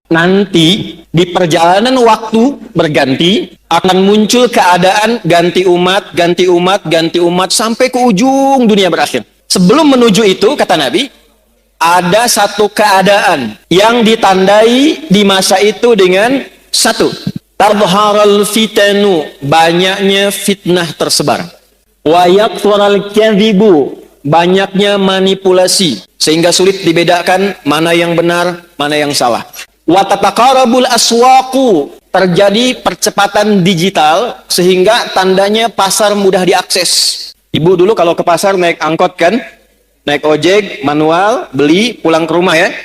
Nanti di perjalanan waktu berganti akan muncul keadaan ganti umat, ganti umat, ganti umat sampai ke ujung dunia berakhir. Sebelum menuju itu, kata Nabi, ada satu keadaan yang ditandai di masa itu dengan satu, tadharal fitanu, banyaknya fitnah tersebar. Wa yakthurul kadhibu, banyaknya manipulasi sehingga sulit dibedakan mana yang benar, mana yang salah. Wa tataqarabul aswaqu, terjadi percepatan digital sehingga tandanya pasar mudah diakses. Ibu dulu kalau ke pasar naik angkot kan, naik ojek manual, beli pulang ke rumah ya.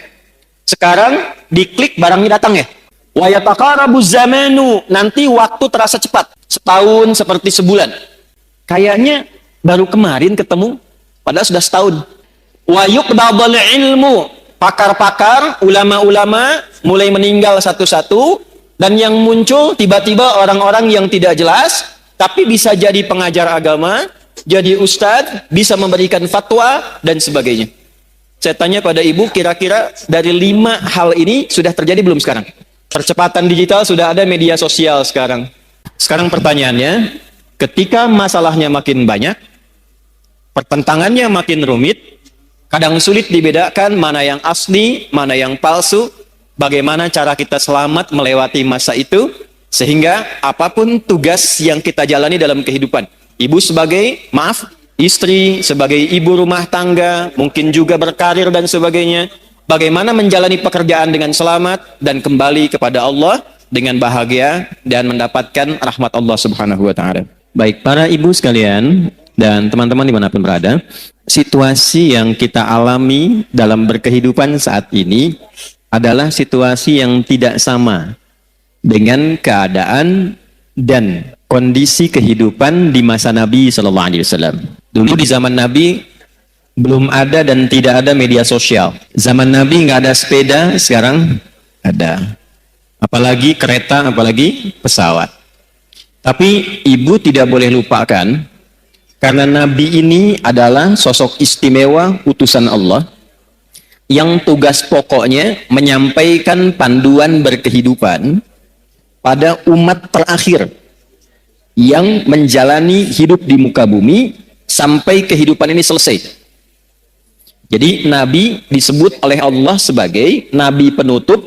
Sekarang diklik barangnya datang ya. Wa yataqarabuz zamanu, nanti waktu terasa cepat. Setahun seperti sebulan. Kayaknya baru kemarin ketemu, padahal sudah setahun. Wa yuqdadul ilmu, pakar-pakar, ulama-ulama mulai meninggal satu-satu, dan yang muncul tiba-tiba orang-orang yang tidak jelas, tapi bisa jadi pengajar agama, jadi ustadz, bisa memberikan fatwa, dan sebagainya. Saya tanya pada ibu, kira-kira dari 5 hal ini sudah terjadi belum sekarang? Percepatan digital, sudah ada media sosial sekarang. Sekarang pertanyaannya, ketika masalahnya makin banyak, pertentangannya makin rumit, kadang sulit dibedakan mana yang asli, mana yang palsu, bagaimana cara kita selamat melewati masa itu, sehingga apapun tugas yang kita jalani dalam kehidupan. Ibu sebagai, istri, sebagai ibu rumah tangga, mungkin juga berkarir dan sebagainya, bagaimana menjalani pekerjaan dengan selamat dan kembali kepada Allah dengan bahagia dan mendapatkan rahmat Allah Subhanahu wa Ta'ala. Baik, para ibu sekalian dan teman-teman dimanapun berada, situasi yang kita alami dalam berkehidupan saat ini adalah situasi yang tidak sama dengan keadaan dan kondisi kehidupan di masa Nabi Sallallahu Alaihi Wasallam. Dulu di zaman Nabi belum ada dan tidak ada media sosial. Zaman Nabi nggak ada sepeda, sekarang ada. Apalagi kereta, apalagi pesawat. Tapi ibu tidak boleh lupakan, karena Nabi ini adalah sosok istimewa utusan Allah yang tugas pokoknya menyampaikan panduan berkehidupan pada umat terakhir yang menjalani hidup di muka bumi sampai kehidupan ini selesai. Jadi Nabi disebut oleh Allah sebagai Nabi penutup,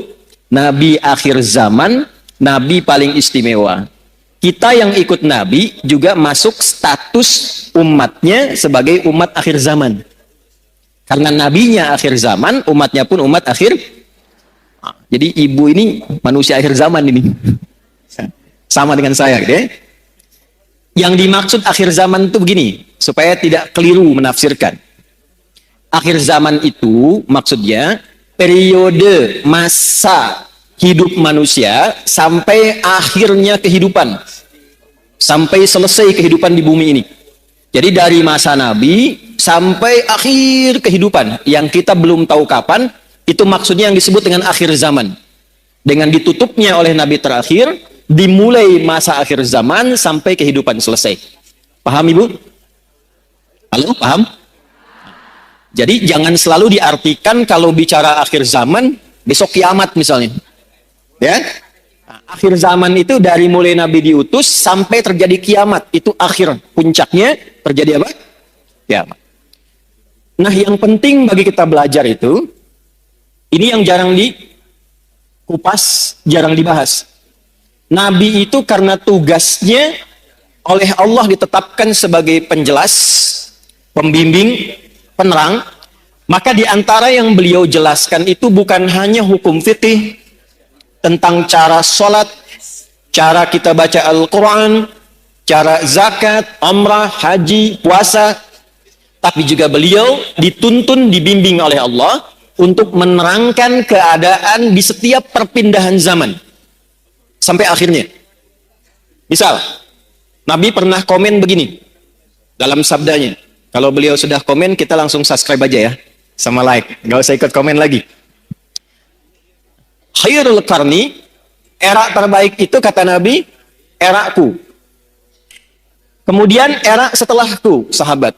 Nabi akhir zaman, Nabi paling istimewa. Kita yang ikut Nabi juga masuk status umatnya sebagai umat akhir zaman. Karena Nabinya akhir zaman, umatnya pun umat akhir. Jadi ibu ini manusia akhir zaman ini. Sama dengan saya gitu ya. Yang dimaksud akhir zaman itu begini, supaya tidak keliru menafsirkan. Akhir zaman itu maksudnya periode masa hidup manusia sampai akhirnya kehidupan, sampai selesai kehidupan di bumi ini. Jadi dari masa Nabi sampai akhir kehidupan yang kita belum tahu kapan, itu maksudnya yang disebut dengan akhir zaman. Dengan ditutupnya oleh Nabi terakhir, dimulai masa akhir zaman sampai kehidupan selesai. Paham ibu? Halo, paham? Jadi jangan selalu diartikan kalau bicara akhir zaman besok kiamat misalnya. Ya, akhir zaman itu dari mulai Nabi diutus sampai terjadi kiamat, itu akhir, puncaknya terjadi apa? Kiamat. Nah, yang penting bagi kita belajar itu, ini yang jarang dikupas, jarang dibahas. Nabi itu karena tugasnya oleh Allah ditetapkan sebagai penjelas, pembimbing, penerang, maka di antara yang beliau jelaskan itu bukan hanya hukum fikih tentang cara sholat, cara kita baca Al-Quran, cara zakat, umrah, haji, puasa, tapi juga beliau dituntun, dibimbing oleh Allah untuk menerangkan keadaan di setiap perpindahan zaman sampai akhirnya. Misal, Nabi pernah komen begini dalam sabdanya. Kalau beliau sudah komen, kita langsung subscribe aja ya, sama like, nggak usah ikut komen lagi. Khairul qarni, era terbaik itu kata Nabi, eraku. Kemudian era setelahku, sahabat.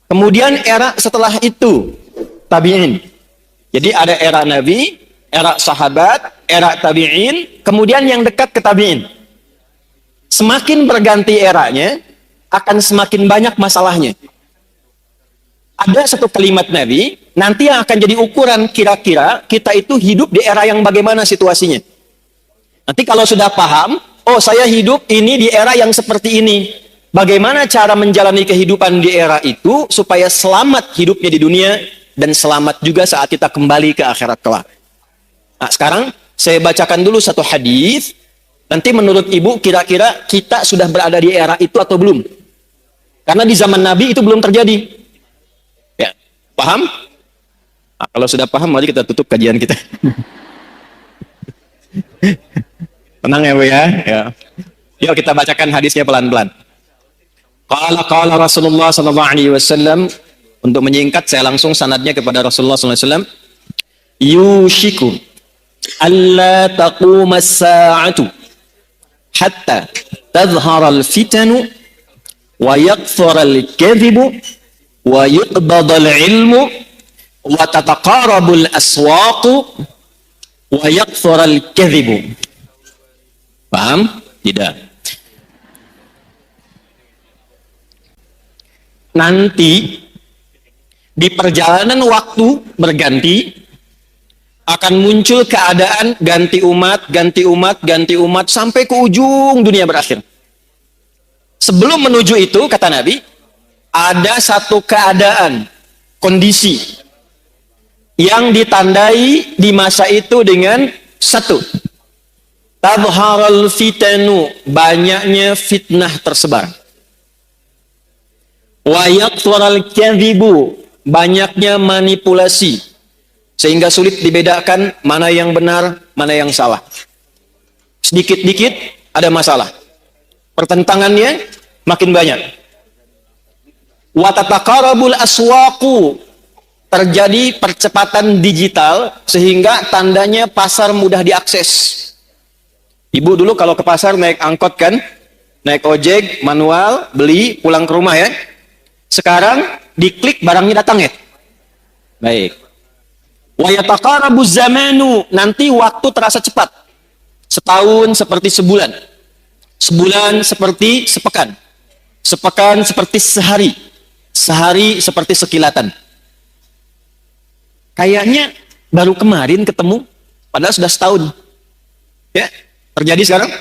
Kemudian era setelah itu, tabi'in. Jadi ada era Nabi, era sahabat, era tabi'in, kemudian yang dekat ke tabi'in. Semakin berganti eranya, akan semakin banyak masalahnya. Ada satu kalimat Nabi, nanti yang akan jadi ukuran kira-kira kita itu hidup di era yang bagaimana situasinya. Nanti kalau sudah paham, oh saya hidup ini di era yang seperti ini. Bagaimana cara menjalani kehidupan di era itu supaya selamat hidupnya di dunia dan selamat juga saat kita kembali ke akhirat kelak. Nah, sekarang saya bacakan dulu satu hadis. Nanti menurut ibu kira-kira kita sudah berada di era itu atau belum? Karena di zaman Nabi itu belum terjadi. Ya, paham? Nah, kalau sudah paham, mari kita tutup kajian kita. Tenang ya Bu ya. Ya. Yuk kita bacakan hadisnya pelan-pelan. Qala Rasulullah sallallahu alaihi wasallam. Untuk menyingkat saya langsung sanadnya kepada Rasulullah sallallahu alaihi wasallam. Yushiku alla taquma as-sa'atu hatta tadhhara al-fitanu wa yakthura al-kadhibu wa yuqbada al-ilmu wa tataqarabu al-aswaqu wa yakthura al-kadhibu. Paham? Tidak. Nanti di perjalanan waktu berganti akan muncul keadaan ganti umat, ganti umat, ganti umat sampai ke ujung dunia berakhir. Sebelum menuju itu, kata Nabi, ada satu keadaan, kondisi yang ditandai di masa itu dengan satu, tadharal fitanu, banyaknya fitnah tersebar. Wa yakthurul kadhibu, banyaknya manipulasi sehingga sulit dibedakan mana yang benar, mana yang salah. Sedikit-dikit ada masalah. Pertentangannya makin banyak. Wa tataqarabul aswaqu, terjadi percepatan digital sehingga tandanya pasar mudah diakses. Ibu dulu kalau ke pasar naik angkot kan, naik ojek, manual, beli, pulang ke rumah ya. Sekarang diklik barangnya datang ya. Baik. Wa yataqarabu zamanu, nanti waktu terasa cepat. Setahun seperti sebulan. Sebulan seperti sepekan. Sepekan seperti sehari. Sehari seperti sekilatan. Kayaknya baru kemarin ketemu, padahal sudah setahun. Ya, terjadi sekarang.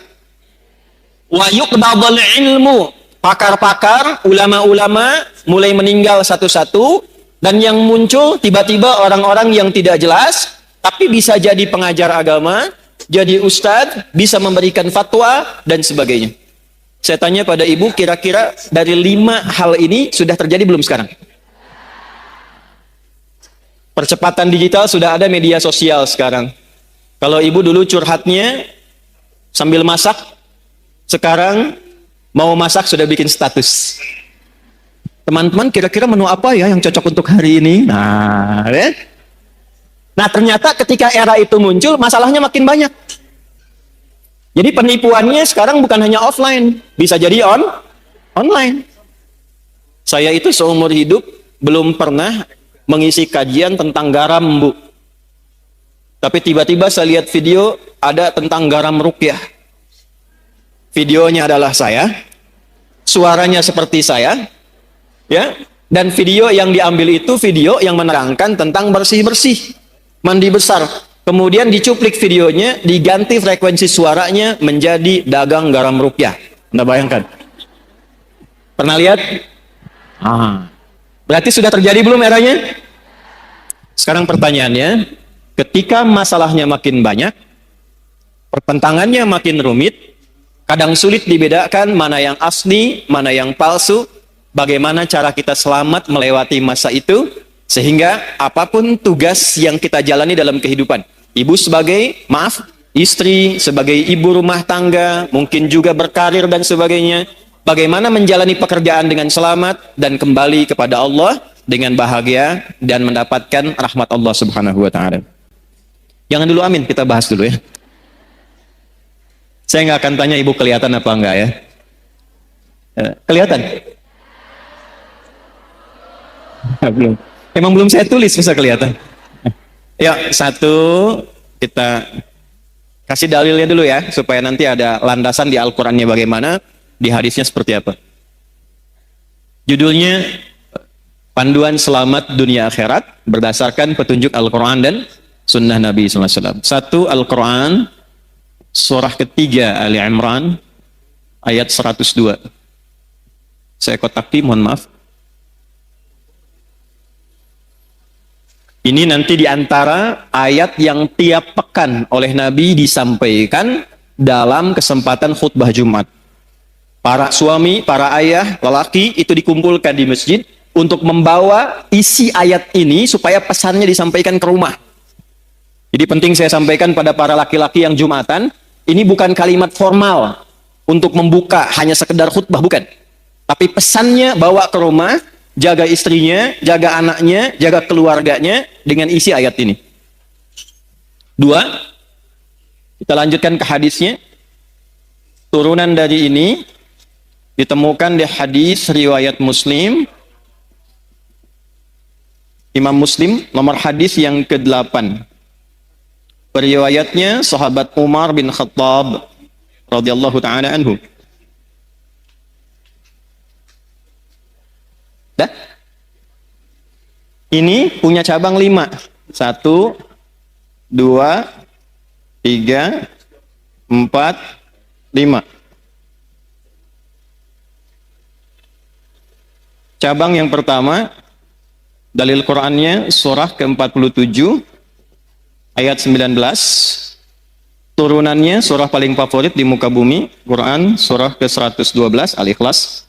Wa yuqbadul ilmu, pakar-pakar, ulama-ulama mulai meninggal satu-satu, dan yang muncul tiba-tiba orang-orang yang tidak jelas, tapi bisa jadi pengajar agama, jadi ustadz, bisa memberikan fatwa, dan sebagainya. Saya tanya pada ibu, kira-kira dari 5 hal ini sudah terjadi belum sekarang? Percepatan digital sudah ada media sosial sekarang. Kalau ibu dulu curhatnya sambil masak, sekarang mau masak sudah bikin status. Teman-teman kira-kira menu apa ya yang cocok untuk hari ini? Nah, ya? Nah ternyata ketika era itu muncul, masalahnya makin banyak. Jadi penipuannya sekarang bukan hanya offline, bisa jadi online. Saya itu seumur hidup belum pernah mengisi kajian tentang garam, Bu. Tapi tiba-tiba saya lihat video ada tentang garam ruqyah. Videonya adalah saya, suaranya seperti saya, ya, dan video yang diambil itu video yang menerangkan tentang bersih-bersih, mandi besar. Kemudian dicuplik videonya, diganti frekuensi suaranya menjadi dagang garam ruqyah. Anda bayangkan? Pernah lihat? Berarti sudah terjadi belum eranya? Sekarang pertanyaannya, ketika masalahnya makin banyak, pertentangannya makin rumit, kadang sulit dibedakan mana yang asli, mana yang palsu, bagaimana cara kita selamat melewati masa itu, sehingga apapun tugas yang kita jalani dalam kehidupan, ibu sebagai, istri, sebagai ibu rumah tangga, mungkin juga berkarir dan sebagainya, bagaimana menjalani pekerjaan dengan selamat dan kembali kepada Allah dengan bahagia dan mendapatkan rahmat Allah Subhanahu wa Ta'ala. Jangan dulu amin, kita bahas dulu ya. Saya nggak akan tanya ibu kelihatan apa enggak ya. Kelihatan? Belum. Emang belum saya tulis bisa kelihatan. Ya, satu kita kasih dalilnya dulu ya, supaya nanti ada landasan di Al-Qur'annya bagaimana, di hadisnya seperti apa. Judulnya Panduan Selamat Dunia Akhirat berdasarkan petunjuk Al-Quran dan Sunnah Nabi SAW. Satu, Al-Quran, surah ketiga Ali Imran, ayat 102. Saya kotaki, mohon maaf. Ini nanti diantara ayat yang tiap pekan oleh Nabi disampaikan dalam kesempatan khutbah Jumat. Para suami, para ayah, lelaki itu dikumpulkan di masjid untuk membawa isi ayat ini supaya pesannya disampaikan ke rumah. Jadi penting saya sampaikan pada para laki-laki yang Jumatan, ini bukan kalimat formal untuk membuka hanya sekedar khutbah, bukan. Tapi pesannya bawa ke rumah, jaga istrinya, jaga anaknya, jaga keluarganya dengan isi ayat ini. Dua, kita lanjutkan ke hadisnya. Turunan dari ini ditemukan di hadis riwayat Muslim, Imam Muslim, nomor hadis yang ke-8. Periwayatnya sahabat Umar bin Khattab radhiyallahu taala anhu. Dah? Ini punya cabang 5. 1, 2, 3, 4, 5. Cabang yang pertama, dalil Qur'annya surah ke-47 ayat 19. Turunannya surah paling favorit di muka bumi, Quran surah ke-112 Al-Ikhlas.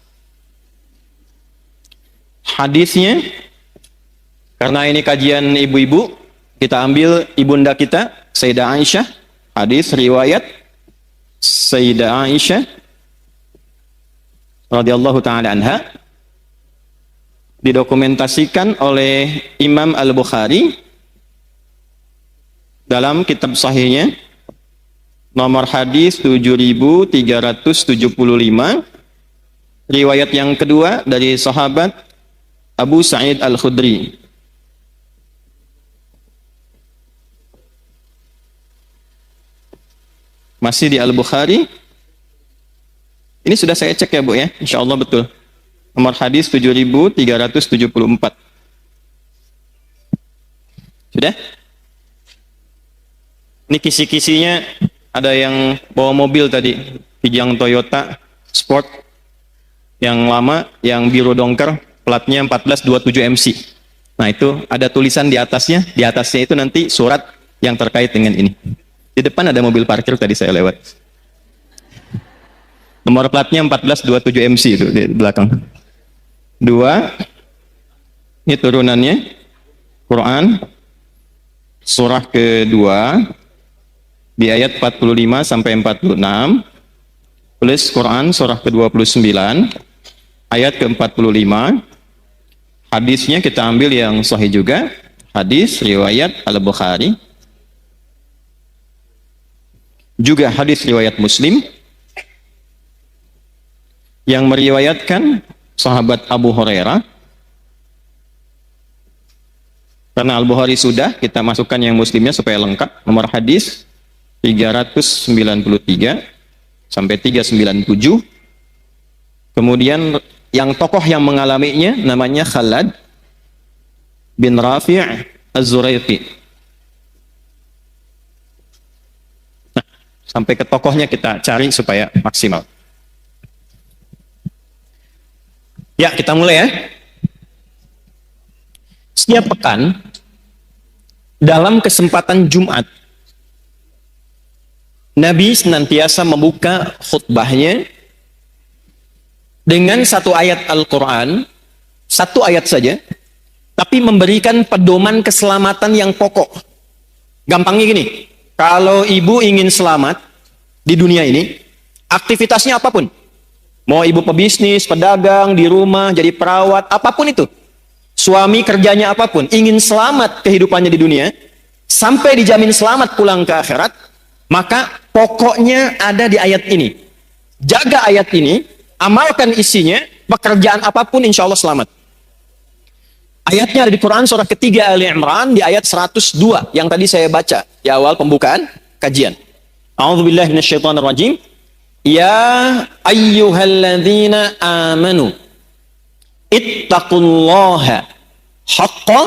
Hadisnya, karena ini kajian ibu-ibu, kita ambil ibunda kita Sayyidah Aisyah. Hadis riwayat Sayyidah Aisyah radhiyallahu taala anha, didokumentasikan oleh Imam Al-Bukhari dalam kitab sahihnya nomor hadis 7375. Riwayat yang kedua dari sahabat Abu Sa'id Al-Khudri. Masih di Al-Bukhari. Ini sudah saya cek ya Bu ya, insya Allah betul. Nomor hadis 7374. Sudah? Ini kisi-kisinya, ada yang bawa mobil tadi, Kijang Toyota Sport yang lama, yang biru dongker, platnya 1427 MC. Nah itu ada tulisan di atasnya itu nanti surat yang terkait dengan ini. Di depan ada mobil parkir tadi saya lewat. Nomor platnya 1427 MC itu di belakang. 2, ini turunannya Quran surah kedua di ayat 45 sampai 46, plus Quran surah ke-29 ayat ke-45. Hadisnya kita ambil yang sahih juga, hadis riwayat Al-Bukhari, juga hadis riwayat Muslim yang meriwayatkan sahabat Abu Hurairah. Karena Al-Bukhari sudah, kita masukkan yang Muslimnya supaya lengkap. Nomor hadis 393 sampai 397. Kemudian yang tokoh yang mengalaminya namanya Khalad bin Rafi' Az-Zuraiqi. Nah, sampai ke tokohnya kita cari supaya maksimal. Ya, kita mulai ya. Setiap pekan, dalam kesempatan Jumat, Nabi senantiasa membuka khutbahnya dengan satu ayat Al-Quran, satu ayat saja, tapi memberikan pedoman keselamatan yang pokok. Gampangnya gini, kalau ibu ingin selamat di dunia ini, aktivitasnya apapun, mau ibu pebisnis, pedagang, di rumah, jadi perawat, apapun itu. Suami kerjanya apapun, ingin selamat kehidupannya di dunia, sampai dijamin selamat pulang ke akhirat, maka pokoknya ada di ayat ini. Jaga ayat ini, amalkan isinya, pekerjaan apapun insya Allah selamat. Ayatnya ada di Quran surah ketiga Ali Imran di ayat 102 yang tadi saya baca di awal pembukaan kajian. A'udzubillahi minasyaitonirrajim. Ya ayyuhalladzina amanu ittaqullaha haqqa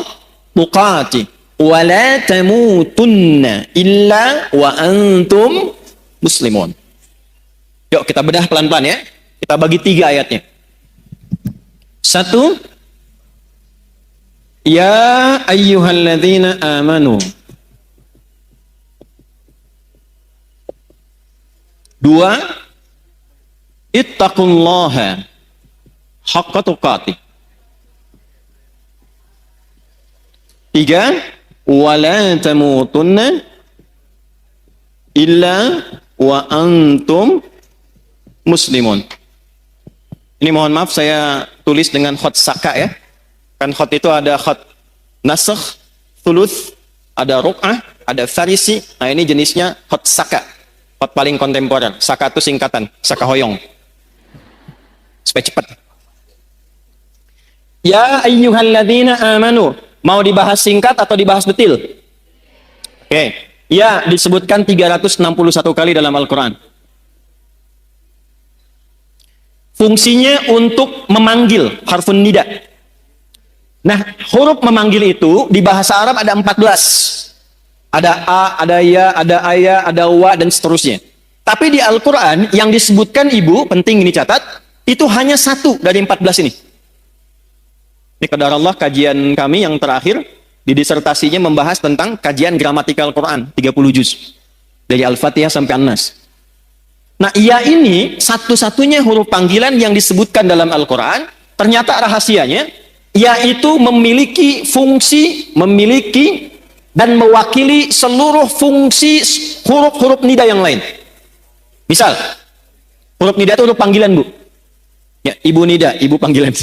tuqatih wa la tamutunna illa wa antum muslimun. Yuk kita bedah pelan-pelan ya. Kita bagi 3 ayatnya. 1, ya ayyuhalladzina amanu. 2, ittaqullaha haqqa tuqatih. 3, wala tamutunna illa wa antum muslimun. Ini mohon maaf saya tulis dengan khot saka ya. Kan khot itu ada khot nasakh, thuluth, ada ruk'ah, ada farisi. Nah ini jenisnya khot saka. Khot paling kontemporer. Saka itu singkatan, saka hoyong. Supaya cepat. Ya ayyuhalladzina amanu. Mau dibahas singkat atau dibahas detil? Oke. Ya, disebutkan 361 kali dalam Al-Quran. Fungsinya untuk memanggil, harfun nida. Nah, huruf memanggil itu di bahasa Arab ada 14. Ada a, ada ya, ada aya, ada wa, dan seterusnya. Tapi di Al-Quran yang disebutkan ibu, penting ini catat, itu hanya 1 dari 14 ini. Ini kadar Allah kajian kami yang terakhir di disertasinya membahas tentang kajian gramatikal Quran 30 juz dari Al-Fatihah sampai An-Nas. Nah, ia ini satu-satunya huruf panggilan yang disebutkan dalam Al-Quran. Ternyata rahasianya yaitu memiliki fungsi, memiliki dan mewakili seluruh fungsi huruf-huruf nida yang lain. Misal, huruf nida itu huruf panggilan, Bu. Ya, ibu nida, ibu panggilan.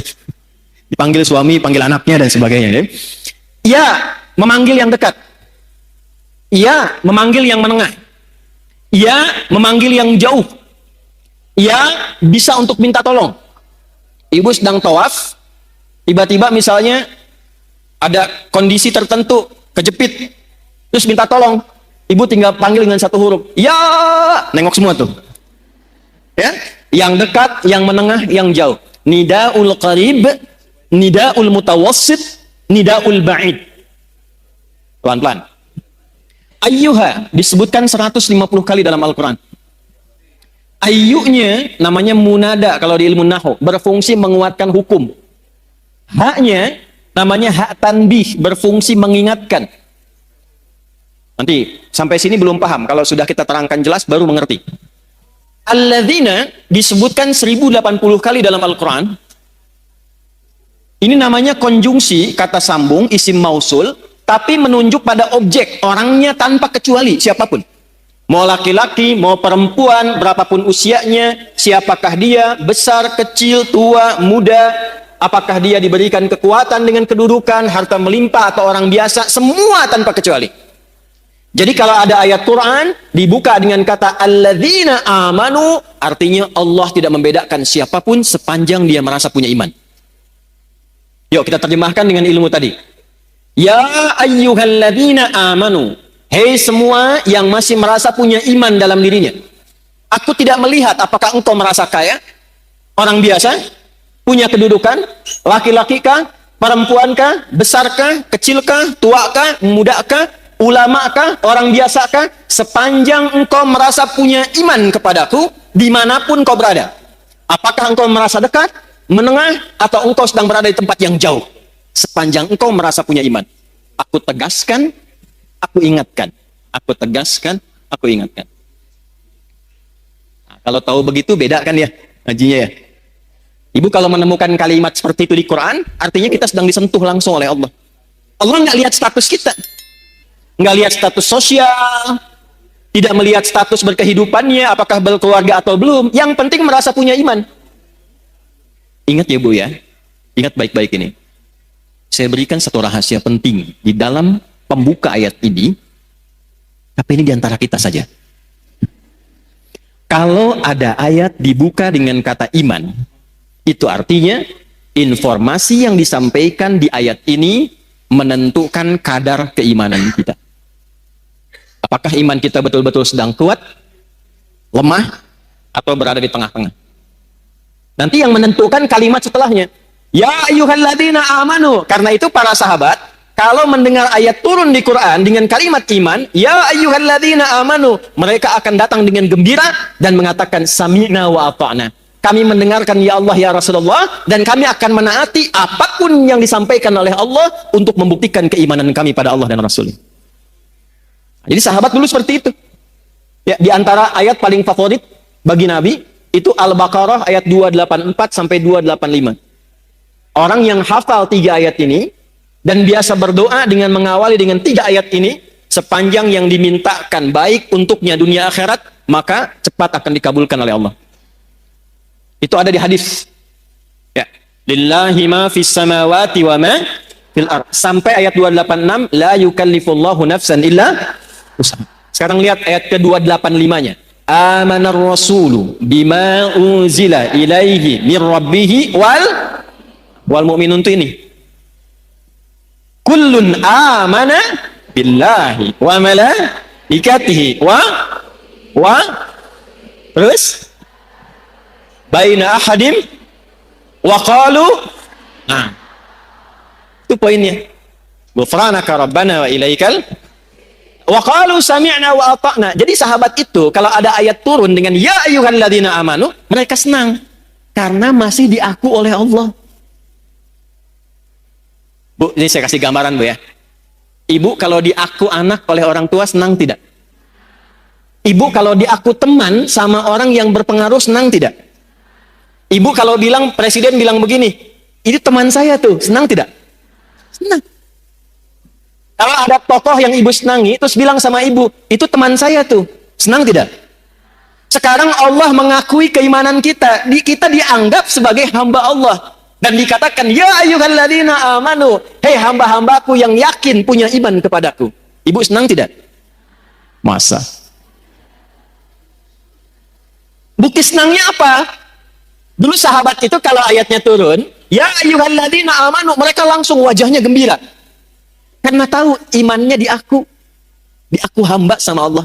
Dipanggil suami, panggil anaknya, dan sebagainya. Ya, memanggil yang dekat. Ya, memanggil yang menengah. Ya, memanggil yang jauh. Ya, bisa untuk minta tolong. Ibu sedang tawaf, tiba-tiba misalnya ada kondisi tertentu, kejepit, terus minta tolong. Ibu tinggal panggil dengan 1 huruf. Ya, nengok semua tuh. Ya, yang dekat, yang menengah, yang jauh. Nidaul qarib, nidaul mutawassit, nidaul ba'id. Pelan-pelan. Ayyuha disebutkan 150 kali dalam Al-Quran. Ayyunya namanya munada kalau di ilmu nahwu, berfungsi menguatkan hukum. Haknya namanya hak tanbih, berfungsi mengingatkan. Nanti sampai sini belum paham, kalau sudah kita terangkan jelas baru mengerti. Alladzina disebutkan 1080 kali dalam Al-Quran. Ini namanya konjungsi, kata sambung, isim mausul, tapi menunjuk pada objek, orangnya tanpa kecuali, siapapun. Mau laki-laki, mau perempuan, berapapun usianya, siapakah dia, besar, kecil, tua, muda, apakah dia diberikan kekuatan dengan kedudukan, harta melimpah, atau orang biasa, semua tanpa kecuali. Jadi kalau ada ayat Quran, dibuka dengan kata alladzina amanu, artinya Allah tidak membedakan siapapun sepanjang dia merasa punya iman. Yuk kita terjemahkan dengan ilmu tadi. Ya ayyuhalladzina amanu. Hei semua yang masih merasa punya iman dalam dirinya. Aku tidak melihat apakah engkau merasa kaya, orang biasa, punya kedudukan, laki-laki kah, perempuan kah, besar kah, kecil kah, tua kah, muda kah, ulama kah, orang biasa kah, sepanjang engkau merasa punya iman kepadaku, dimanapun kau berada. Apakah engkau merasa dekat, menengah, atau engkau sedang berada di tempat yang jauh, sepanjang engkau merasa punya iman. Aku tegaskan, aku ingatkan. Aku tegaskan, aku ingatkan. Nah, kalau tahu begitu beda kan ya ngajinya ya. Ibu kalau menemukan kalimat seperti itu di Quran, artinya kita sedang disentuh langsung oleh Allah. Allah nggak lihat status kita, nggak lihat status sosial, tidak melihat status berkehidupannya, apakah berkeluarga atau belum. Yang penting merasa punya iman. Ingat ya Bu ya, ingat baik-baik ini. Saya berikan satu rahasia penting di dalam pembuka ayat ini, tapi ini diantara kita saja. Kalau ada ayat dibuka dengan kata iman, itu artinya informasi yang disampaikan di ayat ini menentukan kadar keimanan kita. Apakah iman kita betul-betul sedang kuat, lemah, atau berada di tengah-tengah? Nanti yang menentukan kalimat setelahnya. Ya ayyuhalladzina amanu. Karena itu para sahabat, kalau mendengar ayat turun di Quran dengan kalimat iman, ya ayyuhalladzina amanu, mereka akan datang dengan gembira dan mengatakan sami'na wa ata'na. Kami mendengarkan ya Allah ya Rasulullah, dan kami akan menaati apapun yang disampaikan oleh Allah untuk membuktikan keimanan kami pada Allah dan Rasul. Jadi sahabat dulu seperti itu. Ya, di antara ayat paling favorit bagi Nabi itu Al-Baqarah ayat 284 sampai 285. Orang yang hafal 3 ayat ini dan biasa berdoa dengan mengawali dengan 3 ayat ini, sepanjang yang dimintakan baik untuknya dunia akhirat, maka cepat akan dikabulkan oleh Allah. Itu ada di hadis. Ya, lillahi ma fis samawati wa ma fil ard. Sampai ayat 286, la yukallifullahu nafsan illa usaha. Sekarang lihat ayat ke-285-nya. Amanar rasulu bima unzila ilaihi mir rabbih wal mu'minun itu ini. Kullun amana billahi wa malaikatihi wa terus baina ahadim wa qalu, nah itu poinnya, ghufranaka rabbana wa ilaikal wa qalu sami'na wa ata'na. Jadi sahabat itu kalau ada ayat turun dengan ya ayyuhalladzina amanu, mereka senang karena masih diaku oleh Allah. Bu, ini saya kasih gambaran Bu ya. Ibu kalau diaku anak oleh orang tua senang tidak? Ibu kalau diaku teman sama orang yang berpengaruh senang tidak? Ibu kalau bilang, presiden bilang begini, ini teman saya tuh, senang tidak? Senang. Kalau ada tokoh yang ibu senangi, terus bilang sama ibu, itu teman saya tuh, senang tidak? Sekarang Allah mengakui keimanan kita, kita dianggap sebagai hamba Allah. Dan dikatakan, ya ayyuhalladzina amanu, hei hamba-hambaku yang yakin punya iman kepadaku. Ibu senang tidak? Masa? Bukti senangnya apa? Dulu sahabat itu kalau ayatnya turun, ya ayyuhalladzina amanu, mereka langsung wajahnya gembira. Karena tahu imannya diaku hamba sama Allah.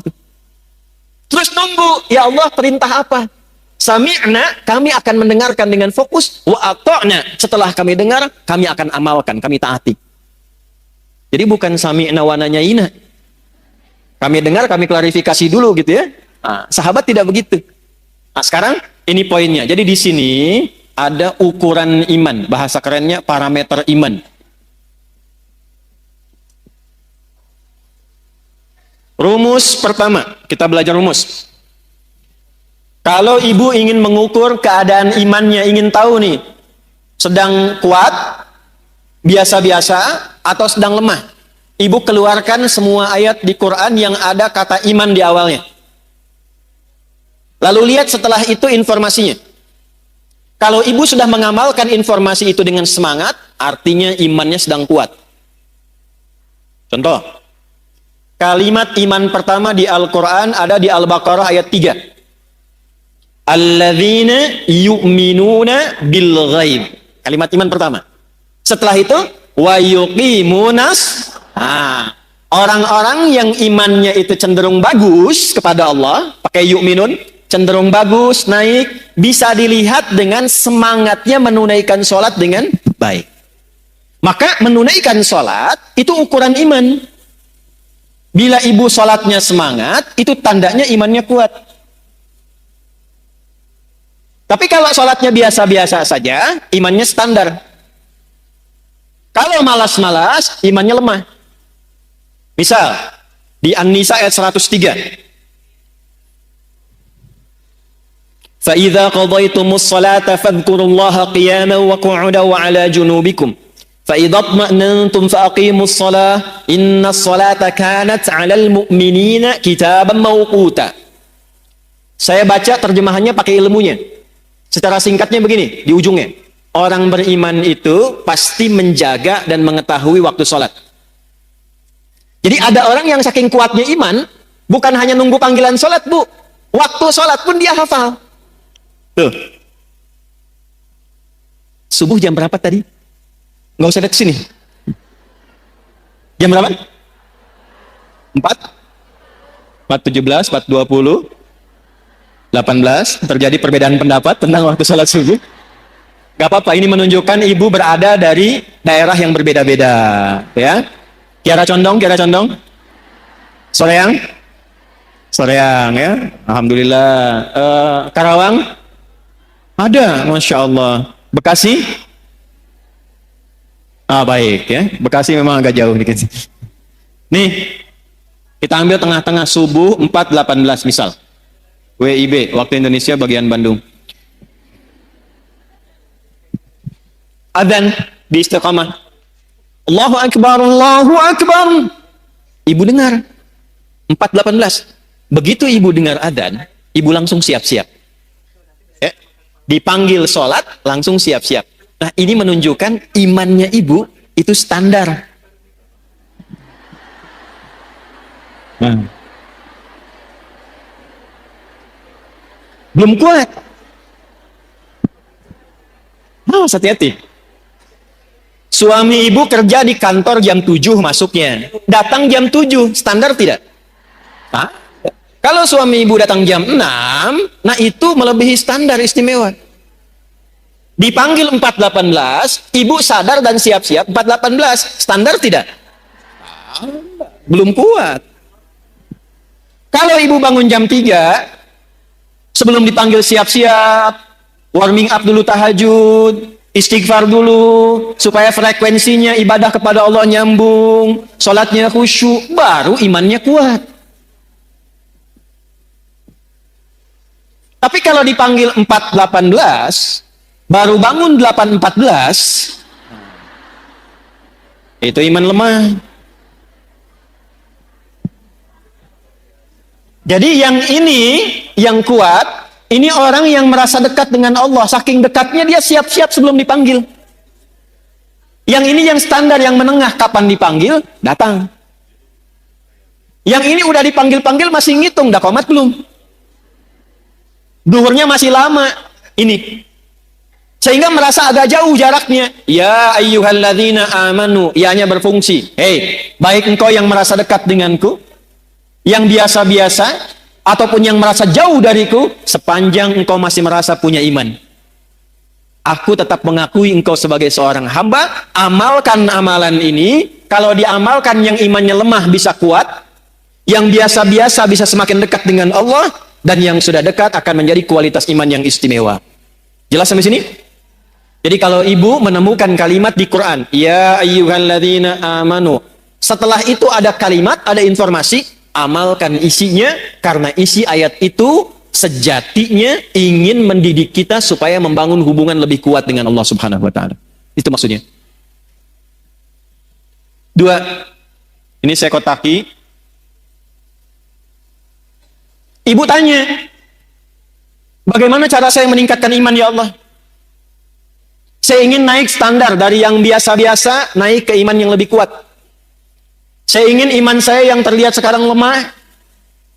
Terus nunggu, ya Allah perintah apa? Sami'na, kami akan mendengarkan dengan fokus, wa ata'na, setelah kami dengar, kami akan amalkan, kami taati. Jadi bukan sami'na wa nanyaina. Kami dengar, kami klarifikasi dulu gitu ya. Nah, sahabat tidak begitu. Nah, sekarang ini poinnya. Jadi di sini ada ukuran iman, bahasa kerennya parameter iman. Rumus pertama, kita belajar rumus. Kalau ibu ingin mengukur keadaan imannya, ingin tahu nih, sedang kuat, biasa-biasa, atau sedang lemah, ibu keluarkan semua ayat di Quran yang ada kata iman di awalnya. Lalu lihat setelah itu informasinya. Kalau ibu sudah mengamalkan informasi itu dengan semangat, artinya imannya sedang kuat. Contoh, kalimat iman pertama di Al-Quran ada di Al-Baqarah ayat 3. Alladzina yu'minuna bil ghaib. Kalimat iman pertama. Setelah itu, wa yuqimunas. Orang-orang yang imannya itu cenderung bagus kepada Allah, pakai yu'minun, cenderung bagus, naik, bisa dilihat dengan semangatnya menunaikan sholat dengan baik. Maka menunaikan sholat itu ukuran iman. Bila ibu sholatnya semangat, itu tandanya imannya kuat. Tapi kalau sholatnya biasa-biasa saja, imannya standar. Kalau malas-malas, imannya lemah. Misal, di An-Nisa ayat 103. فَإِذَا قَضَيْتُمُ الصَّلَاةَ فَاذْكُرُوا اللَّهَ قِيَامًا وَقُعُودًا وَعَلَى جُنُوبِكُمْ فَإِذَا اطْمَأْنَنْتُمْ فَأَقِيمُوا الصَّلَاةَ إِنَّ الصَّلَاةَ كَانَتْ عَلَى الْمُؤْمِنِينَ كِتَابًا مَوْقُوتًا. Saya baca terjemahannya pakai ilmunya. Secara singkatnya begini, di ujungnya. Orang beriman itu pasti menjaga dan mengetahui waktu sholat. Jadi ada orang yang saking kuatnya iman, bukan hanya nunggu panggilan sholat, Bu. Waktu sholat pun dia hafal. Tuh. Subuh jam berapa tadi? Nggak usah lihat ke sini. Jam berapa? 4? 4.17, 4.20, 18. Terjadi perbedaan pendapat tentang waktu sholat subuh. Gak apa-apa, ini menunjukkan ibu berada dari daerah yang berbeda-beda. Ya. Kiara Condong, Kiara Condong. Soreang? Soreang ya. Alhamdulillah. Karawang? Ada, Masya Allah. Bekasi? Baik ya. Bekasi memang agak jauh dikit. Nih, kita ambil tengah-tengah subuh 4.18 misal. WIB, waktu Indonesia bagian Bandung. Adzan di istiqamah. Allahu Akbar, Allahu Akbar. Ibu dengar. 4.18. Begitu ibu dengar adzan, ibu langsung siap-siap. Ya. Dipanggil sholat, langsung siap-siap. Nah, ini menunjukkan imannya ibu itu standar. Belum kuat. Hati-hati. Suami ibu kerja di kantor jam 7 masuknya. Datang jam 7, standar tidak? Kalau suami ibu datang jam 6, nah itu melebihi standar istimewa. Dipanggil 4.18, ibu sadar dan siap-siap 4.18, standar tidak? Belum kuat. Kalau ibu bangun jam 3, sebelum dipanggil siap-siap, warming up dulu tahajud, istighfar dulu, supaya frekuensinya ibadah kepada Allah nyambung, sholatnya khusyuk, baru imannya kuat. Tapi kalau dipanggil 4.18, baru bangun 8.14, itu iman lemah. Jadi yang ini, yang kuat, ini orang yang merasa dekat dengan Allah. Saking dekatnya dia siap-siap sebelum dipanggil. Yang ini yang standar, yang menengah. Kapan dipanggil, datang. Yang ini udah dipanggil-panggil masih ngitung. Dah komat belum? Duhurnya masih lama. Ini. Sehingga merasa agak jauh jaraknya. Ya ayyuhalladzina amanu. Ianya berfungsi. Hei, baik engkau yang merasa dekat denganku, yang biasa-biasa, ataupun yang merasa jauh dariku, sepanjang engkau masih merasa punya iman, aku tetap mengakui engkau sebagai seorang hamba. Amalkan amalan ini. Kalau diamalkan, yang imannya lemah bisa kuat, yang biasa-biasa bisa semakin dekat dengan Allah, dan yang sudah dekat akan menjadi kualitas iman yang istimewa. Jelas sampai sini? Jadi kalau ibu menemukan kalimat di Quran, ya ayyuhalladzina amanu, setelah itu ada kalimat, ada informasi, amalkan isinya, karena isi ayat itu sejatinya ingin mendidik kita supaya membangun hubungan lebih kuat dengan Allah Subhanahu wa taala. Itu maksudnya. 2. Ini saya kotaki. Ibu tanya, bagaimana cara saya meningkatkan iman ya Allah? Saya ingin naik standar dari yang biasa-biasa, naik ke iman yang lebih kuat. Saya ingin iman saya yang terlihat sekarang lemah,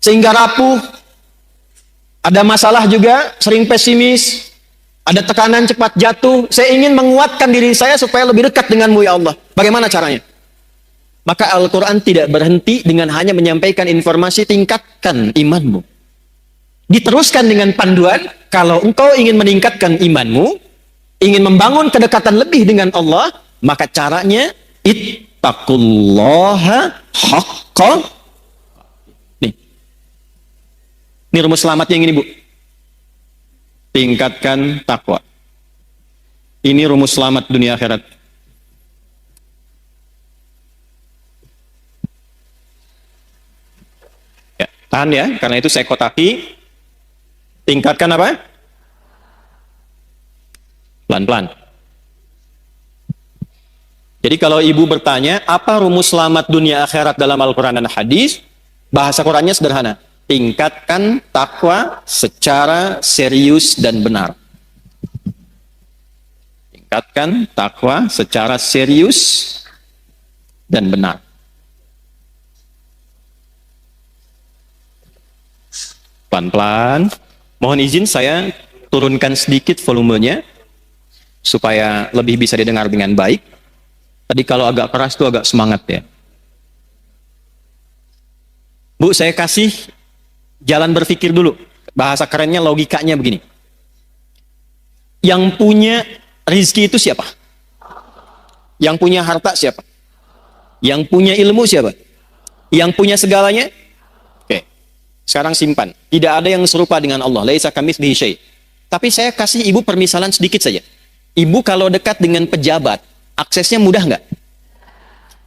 sehingga rapuh, ada masalah juga, sering pesimis, ada tekanan cepat jatuh. Saya ingin menguatkan diri saya supaya lebih dekat denganmu ya Allah. Bagaimana caranya? Maka Al-Quran tidak berhenti dengan hanya menyampaikan informasi, tingkatkan imanmu. Diteruskan dengan panduan, kalau engkau ingin meningkatkan imanmu, ingin membangun kedekatan lebih dengan Allah, maka caranya ittaqullaha haqqa. Ini rumus selamatnya yang ini, Bu. Tingkatkan takwa. Ini rumus selamat dunia akhirat. Ya, tahan ya, karena itu saya kotaki. Tingkatkan apa? Pelan-pelan. Jadi kalau ibu bertanya, apa rumus selamat dunia akhirat dalam Al-Quran dan hadis? Bahasa Qurannya sederhana. Tingkatkan takwa secara serius dan benar. Tingkatkan takwa secara serius dan benar. Pelan-pelan. Mohon izin saya turunkan sedikit volumenya, supaya lebih bisa didengar dengan baik. Tadi kalau agak keras tuh agak semangat ya. Bu, saya kasih jalan berpikir dulu. Bahasa kerennya, logikanya begini. Yang punya rizki itu siapa? Yang punya harta siapa? Yang punya ilmu siapa? Yang punya segalanya? Oke. Sekarang simpan. Tidak ada yang serupa dengan Allah. Laisa kamitslihi syai'. Tapi saya kasih ibu permisalan sedikit saja. Ibu kalau dekat dengan pejabat, aksesnya mudah nggak?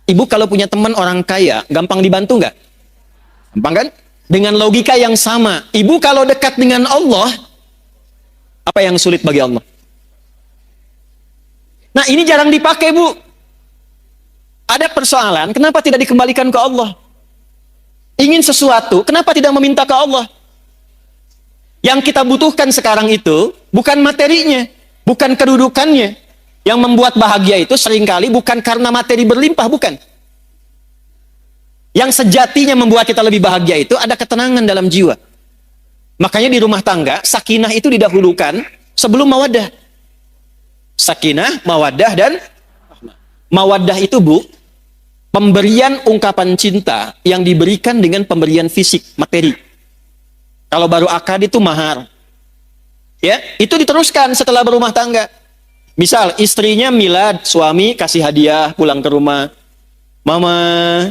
Ibu kalau punya teman orang kaya, gampang dibantu nggak? Gampang kan? Dengan logika yang sama, ibu kalau dekat dengan Allah, apa yang sulit bagi Allah? Nah, ini jarang dipakai, Bu. Ada persoalan, kenapa tidak dikembalikan ke Allah? Ingin sesuatu, kenapa tidak meminta ke Allah? Yang kita butuhkan sekarang itu bukan materinya, bukan kedudukannya. Yang membuat bahagia itu seringkali bukan karena materi berlimpah, bukan. Yang sejatinya membuat kita lebih bahagia itu ada ketenangan dalam jiwa. Makanya di rumah tangga, sakinah itu didahulukan sebelum mawaddah. Sakinah, mawaddah, dan mawaddah itu, Bu, pemberian ungkapan cinta yang diberikan dengan pemberian fisik, materi. Kalau baru akad itu mahar. Ya, itu diteruskan setelah berumah tangga. Misal istrinya milad, suami kasih hadiah pulang ke rumah. Mama,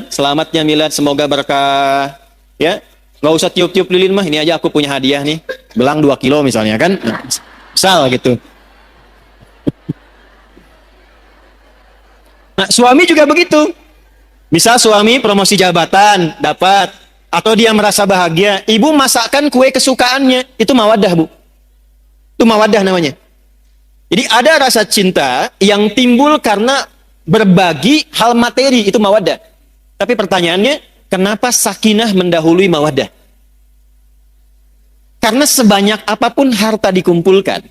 selamatnya milad, semoga berkah. Ya, nggak usah tiup-tiup lilin mah, ini aja aku punya hadiah nih. Belang 2 kilo misalnya kan. Nah, misal gitu. Nah, suami juga begitu. Misal suami promosi jabatan, dapat. Atau dia merasa bahagia, ibu masakkan kue kesukaannya. Itu mawaddah, Bu. Itu mawaddah namanya. Jadi ada rasa cinta yang timbul karena berbagi hal materi, itu mawaddah. Tapi pertanyaannya, kenapa sakinah mendahului mawaddah? Karena sebanyak apapun harta dikumpulkan,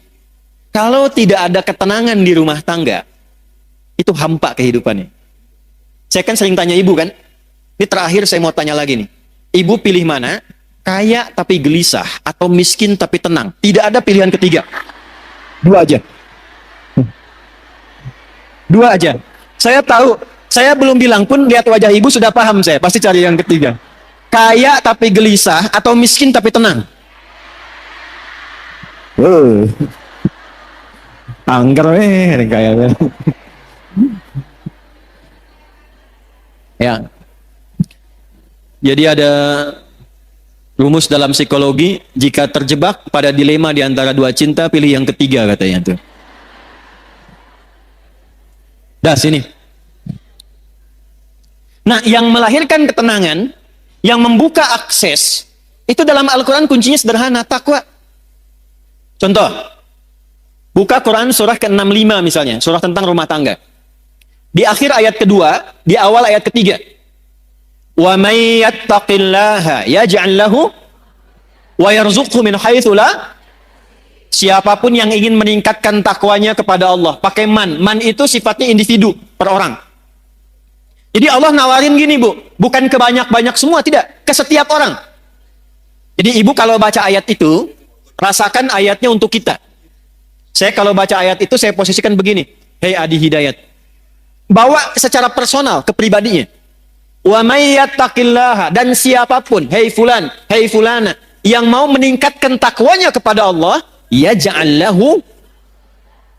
kalau tidak ada ketenangan di rumah tangga, itu hampa kehidupannya. Saya kan sering tanya ibu kan, ini terakhir saya mau tanya lagi nih. Ibu pilih mana? Kaya tapi gelisah, atau miskin tapi tenang? Tidak ada pilihan ketiga. Dua aja. Dua aja. Saya tahu, saya belum bilang pun lihat wajah ibu sudah paham saya. Pasti cari yang ketiga. Kaya tapi gelisah atau miskin tapi tenang? Angker kayaknya. Ya. Jadi ada rumus dalam psikologi, jika terjebak pada dilema di antara dua cinta, pilih yang ketiga katanya tuh. Dah sini. Nah, yang melahirkan ketenangan, yang membuka akses, itu dalam Al-Quran kuncinya sederhana, takwa. Contoh, buka Quran surah ke-65 misalnya, surah tentang rumah tangga. Di akhir ayat kedua, di awal ayat ketiga. Wa may yattaqillaha yaj'al lahu wa yarzuqhu min haitsu la. Siapapun yang ingin meningkatkan takwanya kepada Allah, pakai man. Man itu sifatnya individu, per orang. Jadi Allah nawarin gini, Bu, bukan ke banyak-banyak semua, tidak, ke setiap orang. Jadi ibu kalau baca ayat itu, rasakan ayatnya untuk kita. Saya kalau baca ayat itu, saya posisikan begini. Hei Adi Hidayat. Bawa secara personal, ke pribadinya. Wa may yattaqillaha, dan siapapun, hei fulan, hei fulana, yang mau meningkatkan takwanya kepada Allah, ya ja'allahu,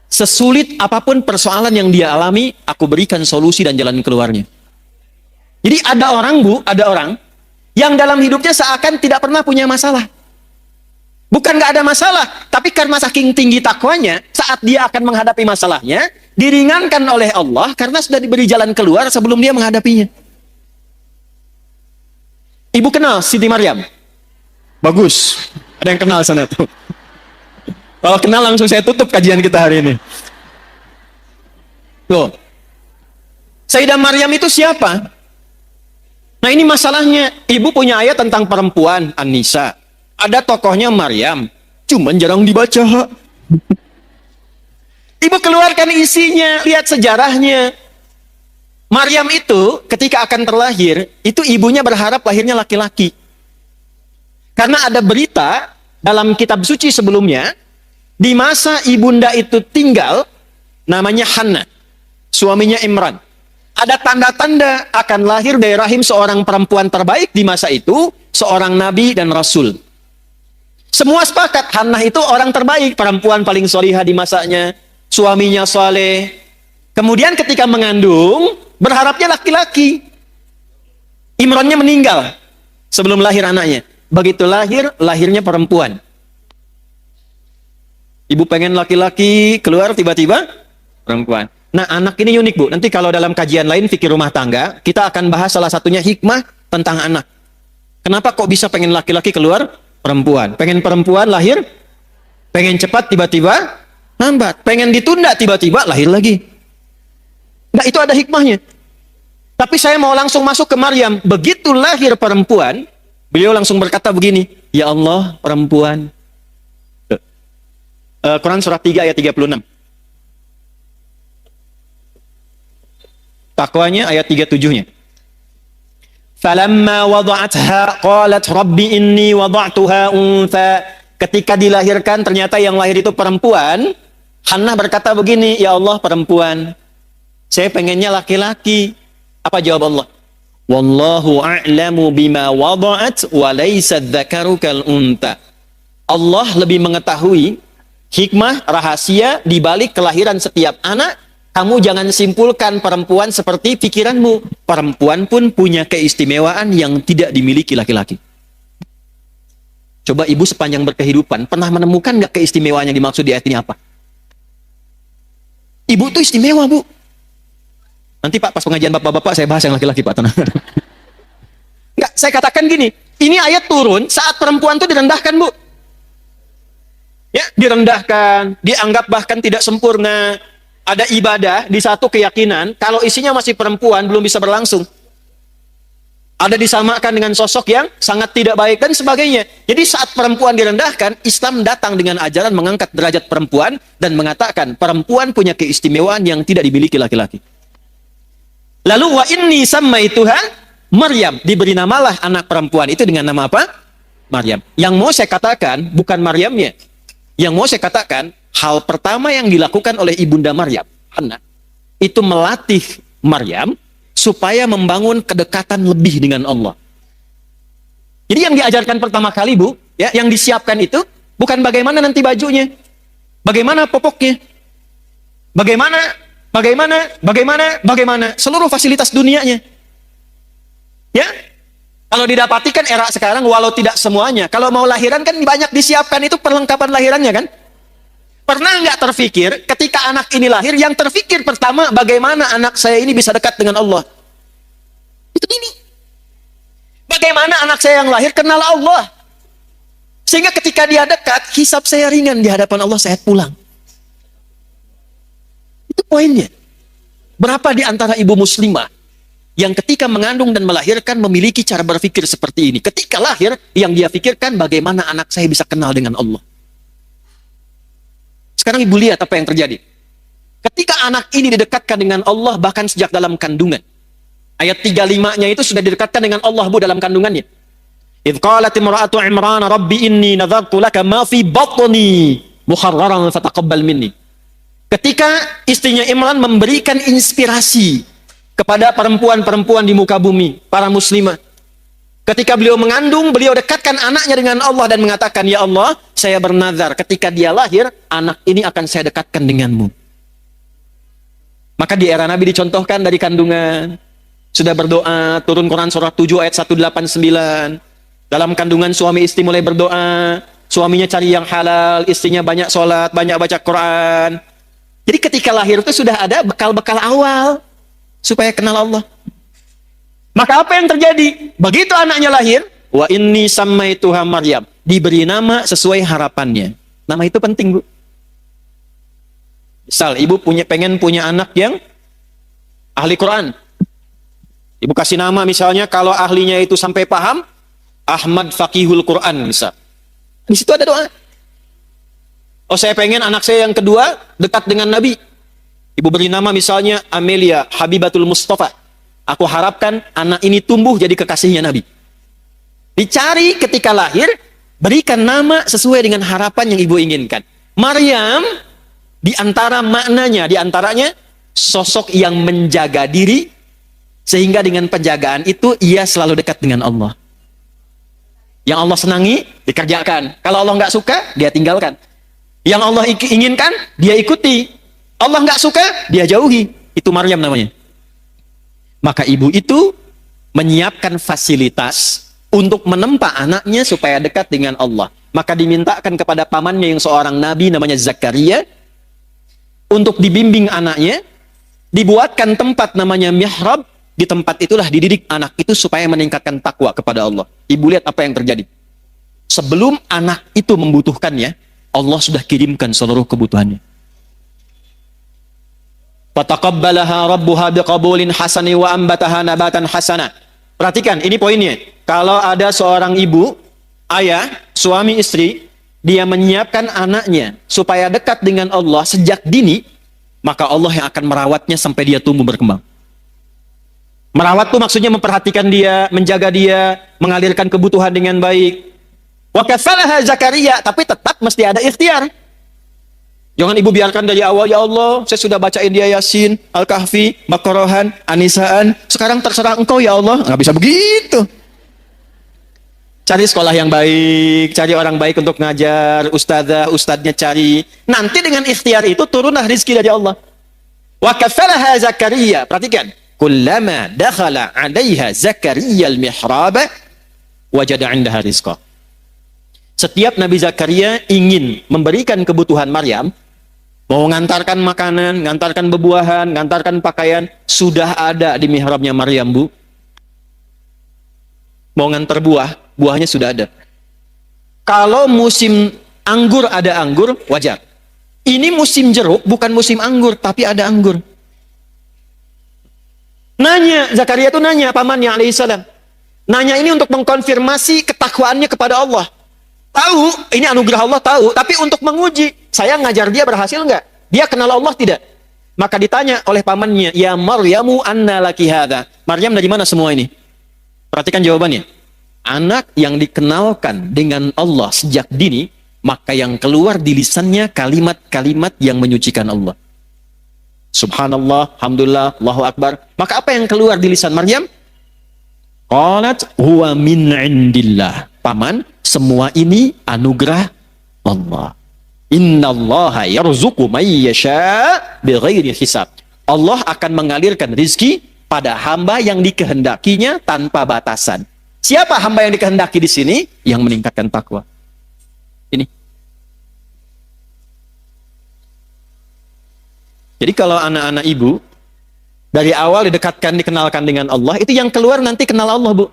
sesulit apapun persoalan yang dia alami, aku berikan solusi dan jalan keluarnya. Jadi ada orang, Bu, ada orang yang dalam hidupnya seakan tidak pernah punya masalah. Bukan nggak ada masalah, tapi karena saking tinggi takwanya, saat dia akan menghadapi masalahnya, diringankan oleh Allah karena sudah diberi jalan keluar sebelum dia menghadapinya. Ibu kenal Siti Maryam? Bagus. Ada yang kenal sana tuh. Kalau kenal langsung saya tutup kajian kita hari ini. Tuh. Sayyidah Maryam itu siapa? Nah ini masalahnya. Ibu punya ayat tentang perempuan, An-Nisa. Ada tokohnya Maryam. Cuman jarang dibaca. Ibu keluarkan isinya. Lihat sejarahnya. Maryam itu ketika akan terlahir, itu ibunya berharap lahirnya laki-laki. Karena ada berita dalam kitab suci sebelumnya, di masa ibunda itu tinggal, namanya Hannah, suaminya Imran. Ada tanda-tanda akan lahir dari rahim seorang perempuan terbaik di masa itu, seorang nabi dan rasul. Semua sepakat, Hannah itu orang terbaik, perempuan paling solihah di masanya, suaminya soleh. Kemudian ketika mengandung, berharapnya laki-laki. Imrannya meninggal sebelum lahir anaknya. Begitu lahir, lahirnya perempuan. Ibu pengen laki-laki, keluar tiba-tiba perempuan. Nah, anak ini unik, Bu. Nanti kalau dalam kajian lain fikih rumah tangga, kita akan bahas salah satunya hikmah tentang anak. Kenapa kok bisa pengen laki-laki keluar perempuan? Pengen perempuan lahir, pengen cepat tiba-tiba lambat. Pengen ditunda tiba-tiba lahir lagi. Nah, itu ada hikmahnya. Tapi saya mau langsung masuk ke Maryam. Begitu lahir perempuan, beliau langsung berkata begini, "Ya Allah, perempuan." Quran surat 3 ayat 36. Takwanya ayat 37-nya. Falamma wada'atha qalat rabbi inni wada'tuha untha. Ketika dilahirkan ternyata yang lahir itu perempuan, Hannah berkata begini, "Ya Allah, perempuan. Saya pengennya laki-laki." Apa jawab Allah? Wallahu a'lamu bima wada'at wa laysa dzakaru kal untha. Allah lebih mengetahui hikmah rahasia di balik kelahiran setiap anak. Kamu jangan simpulkan perempuan seperti pikiranmu. Perempuan pun punya keistimewaan yang tidak dimiliki laki-laki. Coba ibu sepanjang berkehidupan pernah menemukan nggak keistimewaan yang dimaksud di ayat ini apa? Ibu tuh istimewa, Bu. Nanti Pak, pas pengajian bapak-bapak saya bahas yang laki-laki, Pak. Tenang. Nggak, saya katakan gini. Ini ayat turun saat perempuan tuh direndahkan, Bu. Ya, direndahkan, dianggap bahkan tidak sempurna. Ada ibadah di satu keyakinan, kalau isinya masih perempuan belum bisa berlangsung. Ada disamakan dengan sosok yang sangat tidak baik dan sebagainya. Jadi saat perempuan direndahkan, Islam datang dengan ajaran mengangkat derajat perempuan dan mengatakan perempuan punya keistimewaan yang tidak dimiliki laki-laki. Lalu wa inni sammaituha Maryam, diberi namalah anak perempuan itu dengan nama apa? Maryam. Yang mau saya katakan bukan Maryamnya. Yang mau saya katakan, hal pertama yang dilakukan oleh ibunda Maryam, Hannah, itu melatih Maryam supaya membangun kedekatan lebih dengan Allah. Jadi yang diajarkan pertama kali, Bu, ya, yang disiapkan itu bukan bagaimana nanti bajunya, bagaimana popoknya, bagaimana seluruh fasilitas dunianya. Ya, kalau didapati kan era sekarang, walau tidak semuanya, kalau mau lahiran kan banyak disiapkan itu perlengkapan lahirannya kan. Pernah nggak terfikir ketika anak ini lahir, yang terfikir pertama bagaimana anak saya ini bisa dekat dengan Allah? Itu ini. Bagaimana anak saya yang lahir kenal Allah? Sehingga ketika dia dekat, hisab saya ringan di hadapan Allah, saya pulang. Itu poinnya. Berapa di antara ibu muslimah yang ketika mengandung dan melahirkan memiliki cara berpikir seperti ini? Ketika lahir, yang dia pikirkan bagaimana anak saya bisa kenal dengan Allah. Sekarang ibu lihat apa yang terjadi. Ketika anak ini didekatkan dengan Allah bahkan sejak dalam kandungan. Ayat 35-nya itu sudah didekatkan dengan Allah, Bu, dalam kandungannya. Idh qalat imra'atu Imran rabbi inni nadhartu laka ma fi batni muharraran fataqabbal minni. Ketika istrinya Imran memberikan inspirasi kepada perempuan-perempuan di muka bumi, para muslimah. Ketika beliau mengandung, beliau dekatkan anaknya dengan Allah dan mengatakan, "Ya Allah, saya bernazar ketika dia lahir, anak ini akan saya dekatkan denganmu." Maka di era Nabi dicontohkan dari kandungan. Sudah berdoa, turun Quran surah 7 ayat 189. Dalam kandungan suami istri mulai berdoa. Suaminya cari yang halal, istrinya banyak sholat, banyak baca Quran. Jadi ketika lahir itu sudah ada bekal-bekal awal supaya kenal Allah. Maka apa yang terjadi? Begitu anaknya lahir, wa inni sammaituha Maryam, diberi nama sesuai harapannya. Nama itu penting, Bu. Misal ibu pengen punya anak yang ahli Quran. Ibu kasih nama misalnya kalau ahlinya itu sampai paham, Ahmad Faqihul Quran misal. Di situ ada doa. Oh, saya pengen anak saya yang kedua dekat dengan Nabi. Ibu beri nama misalnya Amelia Habibatul Mustafa. Aku harapkan anak ini tumbuh jadi kekasihnya Nabi. Dicari ketika lahir, berikan nama sesuai dengan harapan yang ibu inginkan. Maryam Di antara maknanya, di antaranya sosok yang menjaga diri, sehingga dengan penjagaan itu ia selalu dekat dengan Allah. Yang Allah senangi, dikerjakan. Kalau Allah nggak suka, dia tinggalkan. Yang Allah inginkan, dia ikuti. Allah nggak suka, dia jauhi. Itu Maryam namanya. Maka ibu itu menyiapkan fasilitas untuk menempa anaknya supaya dekat dengan Allah. Maka dimintakan kepada pamannya yang seorang nabi namanya Zakaria untuk dibimbing anaknya, dibuatkan tempat namanya mihrab. Di tempat itulah dididik anak itu supaya meningkatkan takwa kepada Allah. Ibu lihat apa yang terjadi. Sebelum anak itu membutuhkannya, Allah sudah kirimkan seluruh kebutuhannya. Fataqabbalaha rabbuha biqabulin hasani wa ambataha nabatan hasana. Perhatikan, ini poinnya. Kalau ada seorang ibu, ayah, suami istri, dia menyiapkan anaknya supaya dekat dengan Allah sejak dini, maka Allah yang akan merawatnya sampai dia tumbuh berkembang. Merawat itu maksudnya memperhatikan dia, menjaga dia, mengalirkan kebutuhan dengan baik. Wa kafalaha Zakaria, tapi tetap mesti ada ikhtiar. Jangan ibu biarkan dari awal, ya Allah, saya sudah bacain dia Yasin, Al-Kahfi, Baqarahan, Anisaan, sekarang terserah engkau ya Allah. Nggak bisa begitu. Cari sekolah yang baik, cari orang baik untuk ngajar, ustadznya cari. Nanti dengan ikhtiar itu turunlah rizki dari Allah. Wa kafalaha Zakaria, perhatikan. Kullama dakhala 'alaiha Zakaria al-mihrab wajada 'indaha rizqa. Setiap Nabi Zakaria ingin memberikan kebutuhan Maryam, mau ngantarkan makanan, ngantarkan bebuahan, ngantarkan pakaian, sudah ada di mihrabnya Maryam, Bu. Mau ngantar buah, buahnya sudah ada. Kalau musim anggur ada anggur, wajar. Ini musim jeruk, bukan musim anggur, tapi ada anggur. Nanya, Zakaria itu nanya pamannya alaihissalam. Nanya ini untuk mengkonfirmasi ketakwaannya kepada Allah. Tahu, ini anugerah Allah tahu, tapi untuk menguji, saya ngajar dia berhasil nggak? Dia kenal Allah tidak? Maka ditanya oleh pamannya, ya Maryamu anna laki hadha. Maryam dari mana semua ini? Perhatikan jawabannya. Anak yang dikenalkan dengan Allah sejak dini, maka yang keluar di lisannya kalimat-kalimat yang menyucikan Allah. Subhanallah, Alhamdulillah, Allahu Akbar. Maka apa yang keluar di lisan Maryam? Qalat huwa min indillah. Paman, semua ini anugerah Allah. Innallaha yarzuqu may yasha bighairi hisab. Allah akan mengalirkan rizki pada hamba yang dikehendakinya tanpa batasan. Siapa hamba yang dikehendaki di sini? Yang meningkatkan takwa. Ini. Jadi kalau anak-anak ibu dari awal didekatkan, dikenalkan dengan Allah, itu yang keluar nanti kenal Allah, Bu.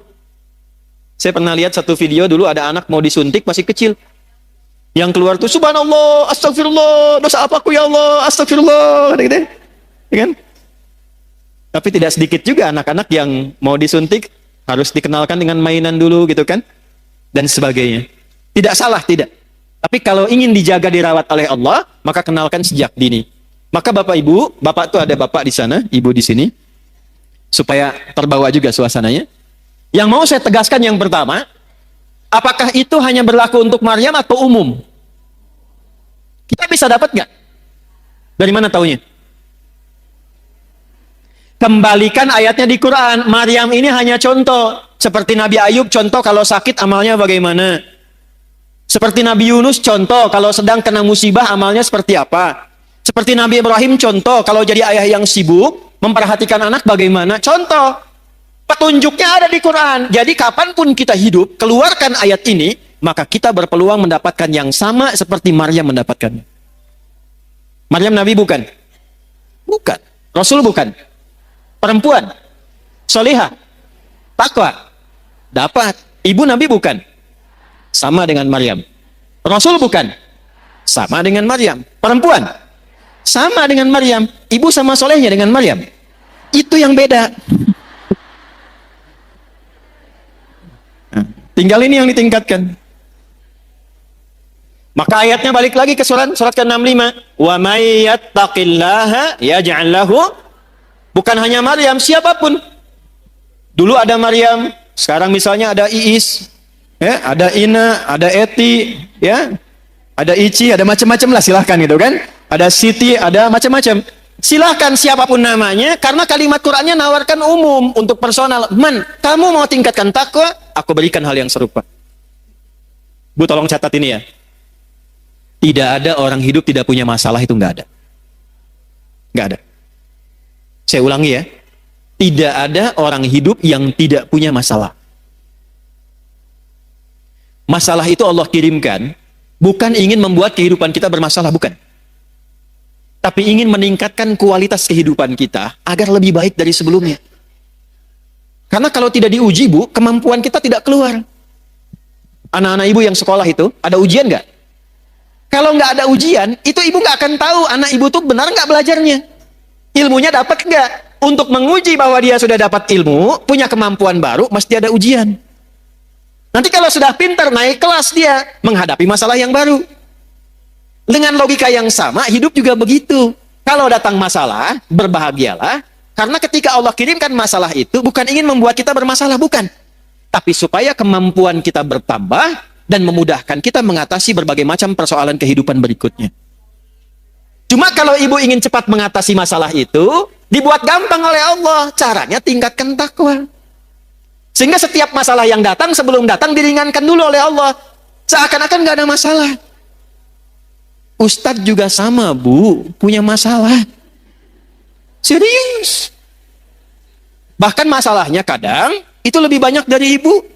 Saya pernah lihat satu video dulu, ada anak mau disuntik masih kecil. Yang keluar tuh subhanallah, astagfirullah, dosa apaku ya Allah, astagfirullah, gitu. Ya kan? Tapi tidak sedikit juga anak-anak yang mau disuntik harus dikenalkan dengan mainan dulu gitu kan, dan sebagainya. Tidak salah, tidak. Tapi kalau ingin dijaga, dirawat oleh Allah, maka kenalkan sejak dini. Maka Bapak Ibu, Bapak tuh ada Bapak di sana, Ibu di sini, supaya terbawa juga suasananya. Yang mau saya tegaskan yang pertama, apakah itu hanya berlaku untuk Maryam atau umum? Kita bisa dapat nggak? Dari mana taunya? Kembalikan ayatnya di Quran. Maryam ini hanya contoh. Seperti Nabi Ayub, contoh kalau sakit amalnya bagaimana. Seperti Nabi Yunus, contoh kalau sedang kena musibah amalnya seperti apa. Seperti Nabi Ibrahim, contoh kalau jadi ayah yang sibuk, memperhatikan anak bagaimana. Contoh. Petunjuknya ada di Quran. Jadi kapanpun kita hidup, keluarkan ayat ini, maka kita berpeluang mendapatkan yang sama seperti Maryam mendapatkannya. Maryam Nabi bukan? Bukan. Rasul bukan? Perempuan? Solihah? Takwa? Dapat. Ibu Nabi bukan? Sama dengan Maryam. Rasul bukan? Sama dengan Maryam. Perempuan? Sama dengan Maryam. Ibu sama solehnya dengan Maryam. Itu yang beda. Tinggal ini yang ditingkatkan. Maka ayatnya balik lagi ke surat ke-65. Wa may yattaqillaha yaj'al lahu. Bukan hanya Maryam, siapapun. Dulu ada Maryam, sekarang misalnya ada Iis, ya, ada Ina, ada Eti, ya. Ada Ici, ada macam-macam lah, silahkan gitu kan. ada Siti, ada macam-macam. Silahkan siapapun namanya, karena kalimat Qur'annya nawarkan umum untuk personal. Man, kamu mau tingkatkan takwa, aku berikan hal yang serupa. Bu, tolong catat ini ya. Tidak ada orang hidup tidak punya masalah, itu nggak ada. Nggak ada. Saya ulangi ya. Tidak ada orang hidup yang tidak punya masalah. Masalah itu Allah kirimkan, bukan ingin membuat kehidupan kita bermasalah, bukan. Tapi ingin meningkatkan kualitas kehidupan kita agar lebih baik dari sebelumnya. Karena kalau tidak diuji, Bu, kemampuan kita tidak keluar. Anak-anak ibu yang sekolah itu, ada ujian nggak? Kalau nggak ada ujian, itu ibu nggak akan tahu anak ibu tuh benar nggak belajarnya. Ilmunya dapat nggak? Untuk menguji bahwa dia sudah dapat ilmu, punya kemampuan baru, mesti ada ujian. Nanti kalau sudah pintar, naik kelas dia, menghadapi masalah yang baru. Dengan logika yang sama, hidup juga begitu. Kalau datang masalah, berbahagialah. Karena ketika Allah kirimkan masalah itu, bukan ingin membuat kita bermasalah, bukan. Tapi supaya kemampuan kita bertambah, dan memudahkan kita mengatasi berbagai macam persoalan kehidupan berikutnya. Cuma kalau ibu ingin cepat mengatasi masalah itu, dibuat gampang oleh Allah. Caranya tingkatkan takwa. Sehingga setiap masalah yang datang, sebelum datang, diringankan dulu oleh Allah. Seakan-akan nggak ada masalah. Ustadz juga sama, Bu, punya masalah. Serius. Bahkan masalahnya kadang itu lebih banyak dari ibu.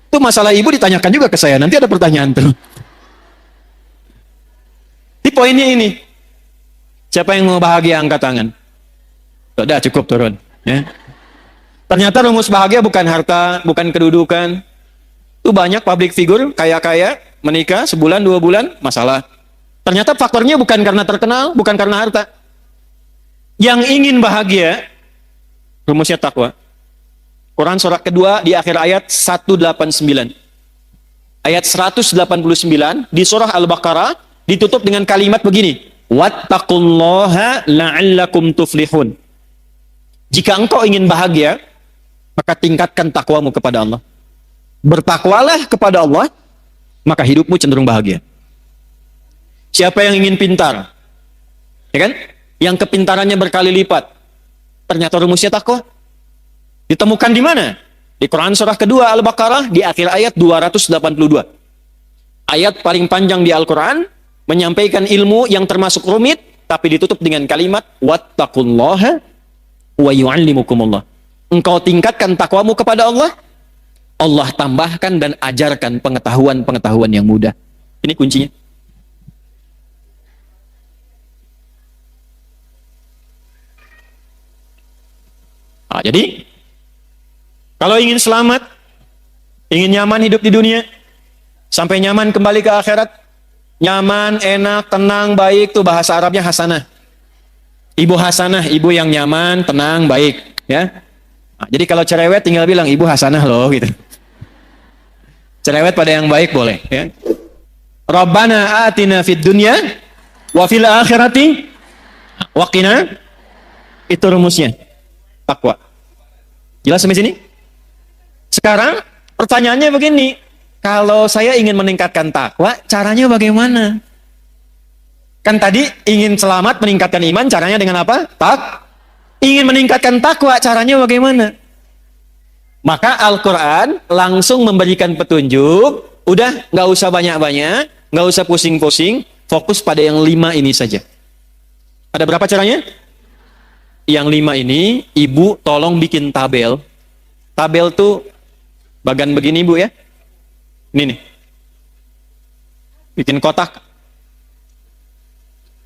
Itu masalah ibu ditanyakan juga ke saya. Nanti ada pertanyaan tuh. Di poinnya ini. Siapa yang mau bahagia angkat tangan? Sudah cukup turun. Ya. Ternyata rumus bahagia bukan harta, bukan kedudukan. Itu banyak public figure, kaya-kaya, menikah, sebulan, 2 bulan, masalah. Ternyata faktornya bukan karena terkenal, bukan karena harta. Yang ingin bahagia, rumusnya takwa. Quran surah kedua di akhir ayat 189. Ayat 189 di surah Al-Baqarah ditutup dengan kalimat begini. Wattaqullaha la'allakum tuflihun. Jika engkau ingin bahagia, maka tingkatkan takwamu kepada Allah. Bertakwalah kepada Allah, maka hidupmu cenderung bahagia. Siapa yang ingin pintar? Ya kan? Yang kepintarannya berkali lipat. Ternyata rumusnya takwa. Ditemukan di mana? Di Quran surah kedua Al-Baqarah di akhir ayat 282. Ayat paling panjang di Al-Quran menyampaikan ilmu yang termasuk rumit tapi ditutup dengan kalimat wattaqullaha wa yu'allimukumullah. Engkau tingkatkan takwamu kepada Allah, Allah tambahkan dan ajarkan pengetahuan-pengetahuan yang mudah. Ini kuncinya. Nah, jadi kalau ingin selamat, ingin nyaman hidup di dunia, sampai nyaman kembali ke akhirat, nyaman, enak, tenang, baik, tuh bahasa Arabnya hasanah. Ibu hasanah, ibu yang nyaman, tenang, baik, ya. Nah, jadi kalau cerewet tinggal bilang ibu hasanah loh, gitu. Cerewet pada yang baik boleh, ya. Rabbana atina fid dunya wa fil akhirati wa qina. Itu rumusnya. Takwa. Jelas sampai sini? Sekarang pertanyaannya begini, kalau saya ingin meningkatkan takwa, caranya bagaimana? Kan tadi ingin selamat, meningkatkan iman, caranya dengan apa? Ingin meningkatkan takwa, caranya bagaimana? Maka Al-Quran langsung memberikan petunjuk, udah nggak usah banyak-banyak, nggak usah pusing-pusing, fokus pada yang 5 ini saja. Ada berapa caranya? Yang 5 ini, ibu tolong bikin tabel. Tabel tuh bagan begini, Bu, ya. Ini nih. Bikin kotak.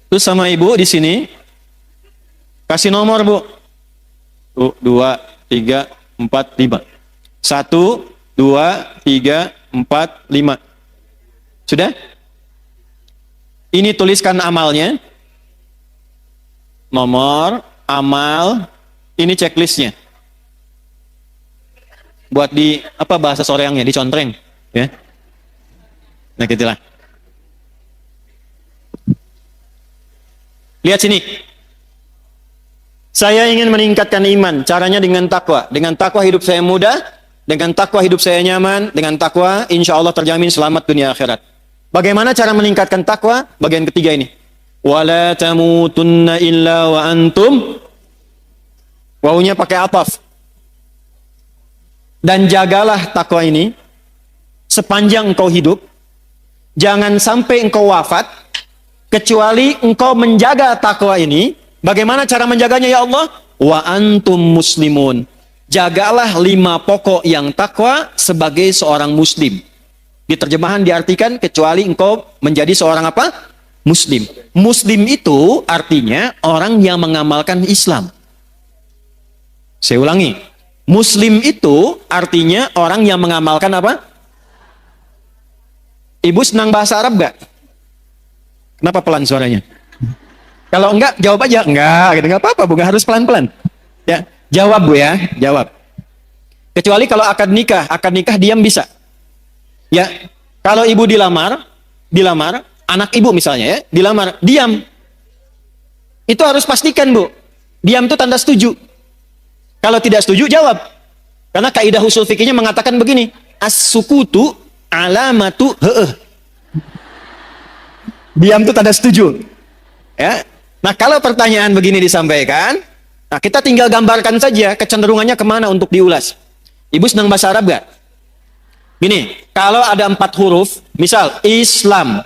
Terus sama ibu di sini kasih nomor, Bu. 2, 3, 4, 5. 1, 2, 3, 4, 5. Sudah? Ini tuliskan amalnya. Nomor, amal, ini checklistnya. Buat di apa bahasa soreangnya, dicontreng, ya. Nah, gitulah. Lihat sini. Saya ingin meningkatkan iman, caranya dengan takwa. Dengan takwa hidup saya mudah, dengan takwa hidup saya nyaman, dengan takwa insya Allah terjamin selamat dunia akhirat. Bagaimana cara meningkatkan takwa? Bagian ketiga ini. Wala tamutunna illa wa antum. Wawunya pakai ataf. Dan jagalah takwa ini sepanjang engkau hidup. Jangan sampai engkau wafat kecuali engkau menjaga takwa ini. Bagaimana cara menjaganya ya Allah? Wa antum muslimun. Jagalah 5 pokok yang takwa sebagai seorang muslim. Di terjemahan diartikan kecuali engkau menjadi seorang apa? Muslim. Muslim itu artinya orang yang mengamalkan Islam. Saya ulangi. Muslim itu artinya orang yang mengamalkan apa? Ibu senang bahasa Arab gak? Kenapa pelan suaranya? Kalau enggak, jawab aja. Enggak, gitu. Enggak apa-apa, Bu. Enggak harus pelan-pelan. Ya, jawab, Bu ya. Jawab. Kecuali kalau akad nikah diam bisa. Ya, kalau ibu dilamar, anak ibu misalnya ya, dilamar, diam. Itu harus pastikan, Bu. Diam itu tanda setuju. Kalau tidak setuju, jawab. Karena kaidah usul fikihnya mengatakan begini, as-sukutu alamatu heeh. Diam itu tanda setuju. Ya. Nah, kalau pertanyaan begini disampaikan, nah kita tinggal gambarkan saja kecenderungannya kemana untuk diulas. Ibu senang bahasa Arab gak? Gini, kalau ada 4 huruf, misal Islam,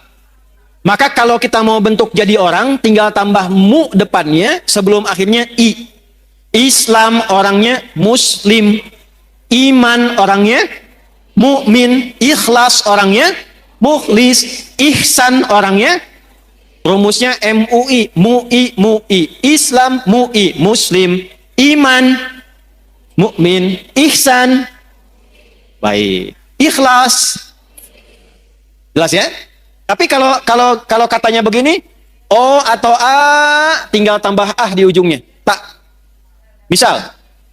maka kalau kita mau bentuk jadi orang, tinggal tambah mu depannya sebelum akhirnya i. Islam orangnya muslim, iman orangnya mukmin, ikhlas orangnya mukhlis, ihsan orangnya rumusnya MUI, MUI, Islam, MUI, muslim, iman, mukmin, ihsan, baik, ikhlas. Jelas ya? Tapi kalau katanya begini, O atau A tinggal tambah ah di ujungnya. Tak. Misal,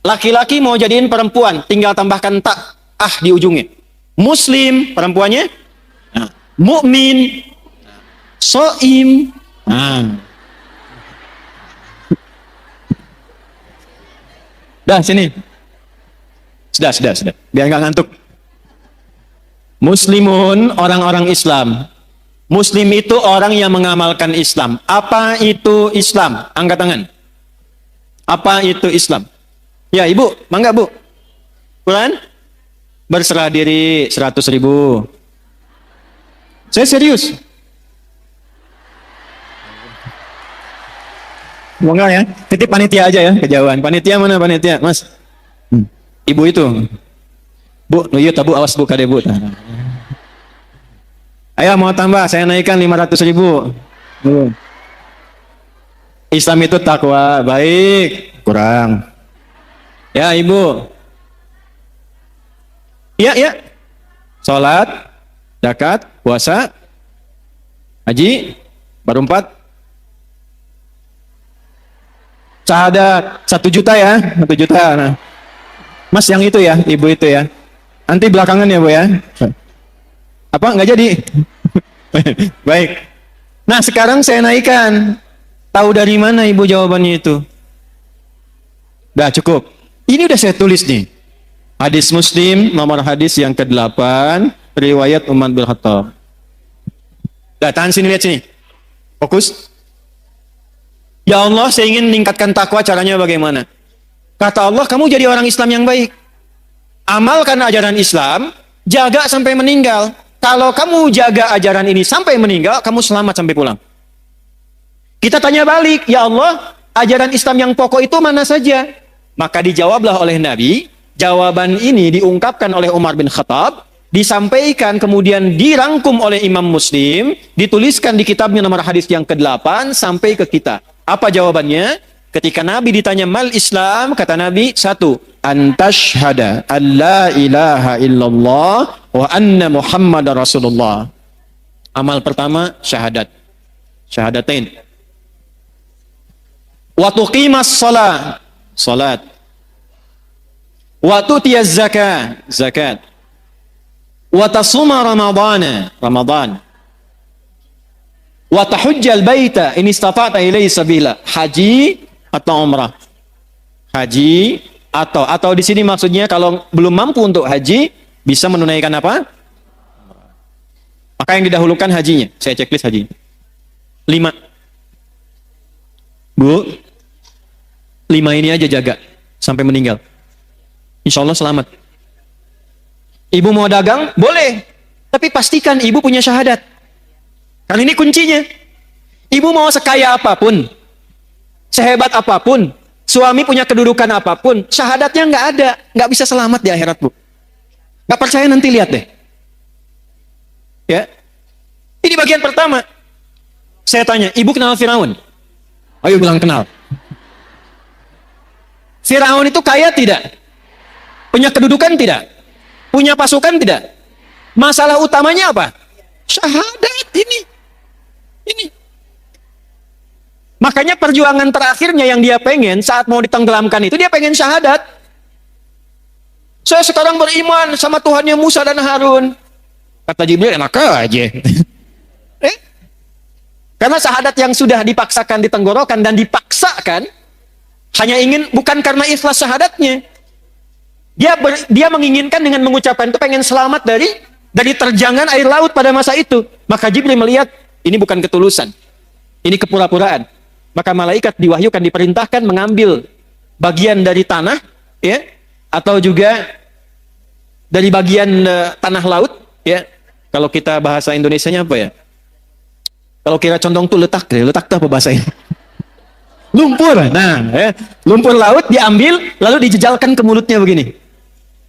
laki-laki mau jadiin perempuan, tinggal tambahkan tak ah di ujungnya. Muslim perempuannya, nah, mukmin, soim. Nah. Dah sini. Sudah. Biar nggak ngantuk. Muslimun orang-orang Islam. Muslim itu orang yang mengamalkan Islam. Apa itu Islam? Angkat tangan. Apa itu Islam? Ya, Ibu, mangga, Bu. Quran? Berserah diri 100.000. Saya serius. Enggak ya? Titip panitia aja ya, kejauhan. Panitia mana panitia, Mas? Ibu itu. Bu, iya tabu, awas Bu, kade Bu. Ayo mau tambah, saya naikkan 500.000. Islam itu takwa, baik, kurang. Ya, Ibu. Iya. Salat, zakat, puasa, haji, baru 4. Syahadat, 1 juta ya, 1 juta. Nah. Mas yang itu ya, Ibu itu ya. Nanti belakangan ya, Bu ya. Apa, nggak jadi? Baik. Nah, sekarang saya naikkan. Tahu dari mana Ibu jawabannya itu? Dah cukup. Ini udah saya tulis nih. Hadis Muslim, nomor hadis yang ke-8, riwayat Umar bin Khattab. Dah, tahan sini, lihat sini. Fokus. Ya Allah, saya ingin meningkatkan takwa, caranya bagaimana? Kata Allah, kamu jadi orang Islam yang baik. Amalkan ajaran Islam, jaga sampai meninggal. Kalau kamu jaga ajaran ini sampai meninggal, kamu selamat sampai pulang. Kita tanya balik, ya Allah, ajaran Islam yang pokok itu mana saja? Maka dijawablah oleh Nabi, jawaban ini diungkapkan oleh Umar bin Khattab, disampaikan kemudian dirangkum oleh Imam Muslim, dituliskan di kitabnya nomor hadis yang ke-8 sampai ke kita. Apa jawabannya? Ketika Nabi ditanya mal Islam, kata Nabi, 1, antashhada an la ilaha illallah wa anna Muhammadar Rasulullah. Amal pertama syahadat. Syahadatain. Wa tuqimas salat. Wa tutiyaz zakat. Wa tasuma Ramadan. Wa tahujjal baita in istata'ta ilaihi sabila. Haji atau umrah. Haji atau di sini maksudnya kalau belum mampu untuk haji bisa menunaikan apa? Maka yang didahulukan hajinya. Saya checklist haji. 5. Bu, 5 ini aja jaga sampai meninggal. Insya Allah selamat. Ibu mau dagang? Boleh. Tapi pastikan ibu punya syahadat. Karena ini kuncinya. Ibu mau sekaya apapun, sehebat apapun, suami punya kedudukan apapun, syahadatnya nggak ada, nggak bisa selamat di akhirat, Bu. Nggak percaya nanti lihat deh. Ya, ini bagian pertama. Saya tanya, ibu kenal Firaun? Ayo bilang kenal. Firaun itu kaya tidak? Punya kedudukan tidak? Punya pasukan tidak? Masalah utamanya apa? Syahadat ini. Makanya perjuangan terakhirnya yang dia pengen saat mau ditenggelamkan itu, dia pengen syahadat. Saya sekarang beriman sama Tuhannya Musa dan Harun. Kata Jibril, enak aja. Karena syahadat yang sudah dipaksakan di tenggorokan dan dipaksakan, hanya ingin, bukan karena ikhlas syahadatnya. Dia menginginkan dengan mengucapkan itu pengen selamat dari terjangan air laut pada masa itu. Maka Jibril melihat, ini bukan ketulusan. Ini kepura-puraan. Maka malaikat diwahyukan, diperintahkan mengambil bagian dari tanah, ya, atau juga dari bagian tanah laut, ya. Kalau kita bahasa Indonesianya apa ya? Kalau kira condong tuh letak tuh apa bahasanya? Lumpur. Nah, ya, lumpur laut diambil lalu dijejalkan ke mulutnya begini.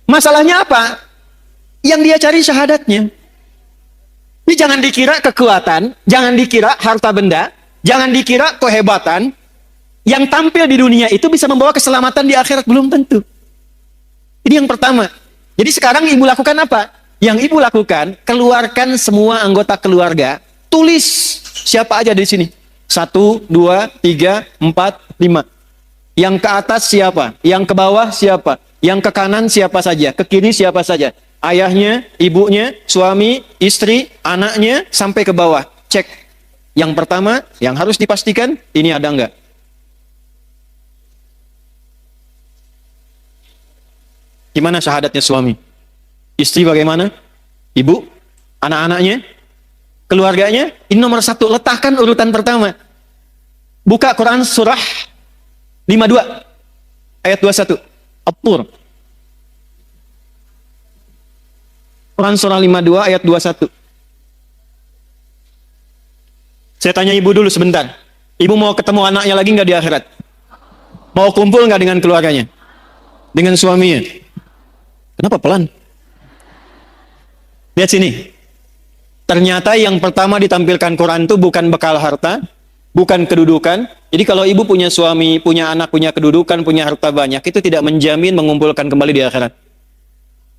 Masalahnya apa? Yang dia cari syahadatnya. Ini jangan dikira kekuatan, jangan dikira harta benda, jangan dikira kehebatan. Yang tampil di dunia itu bisa membawa keselamatan di akhirat, belum tentu. Ini yang pertama. Jadi sekarang ibu lakukan apa? Yang ibu lakukan, keluarkan semua anggota keluarga, tulis siapa aja di sini. 1, 2, 3, 4, 5. Yang ke atas siapa? Yang ke bawah siapa? Yang ke kanan siapa saja? Ke kiri siapa saja? Ayahnya, ibunya, suami, istri, anaknya, sampai ke bawah. Cek. Yang pertama, yang harus dipastikan, ini ada enggak? Gimana syahadatnya suami? Istri bagaimana? Ibu? Anak-anaknya? Keluarganya? Ini nomor 1. Letakkan urutan pertama. Buka Quran surah 52 ayat 21. At-Tur. Quran surah 52 ayat 21. Saya tanya ibu dulu sebentar. Ibu mau ketemu anaknya lagi nggak di akhirat? Mau kumpul nggak dengan keluarganya? Dengan suaminya? Kenapa pelan? Lihat sini. Ternyata yang pertama ditampilkan Quran itu bukan bekal harta, bukan kedudukan. Jadi kalau ibu punya suami, punya anak, punya kedudukan, punya harta banyak, itu tidak menjamin mengumpulkan kembali di akhirat.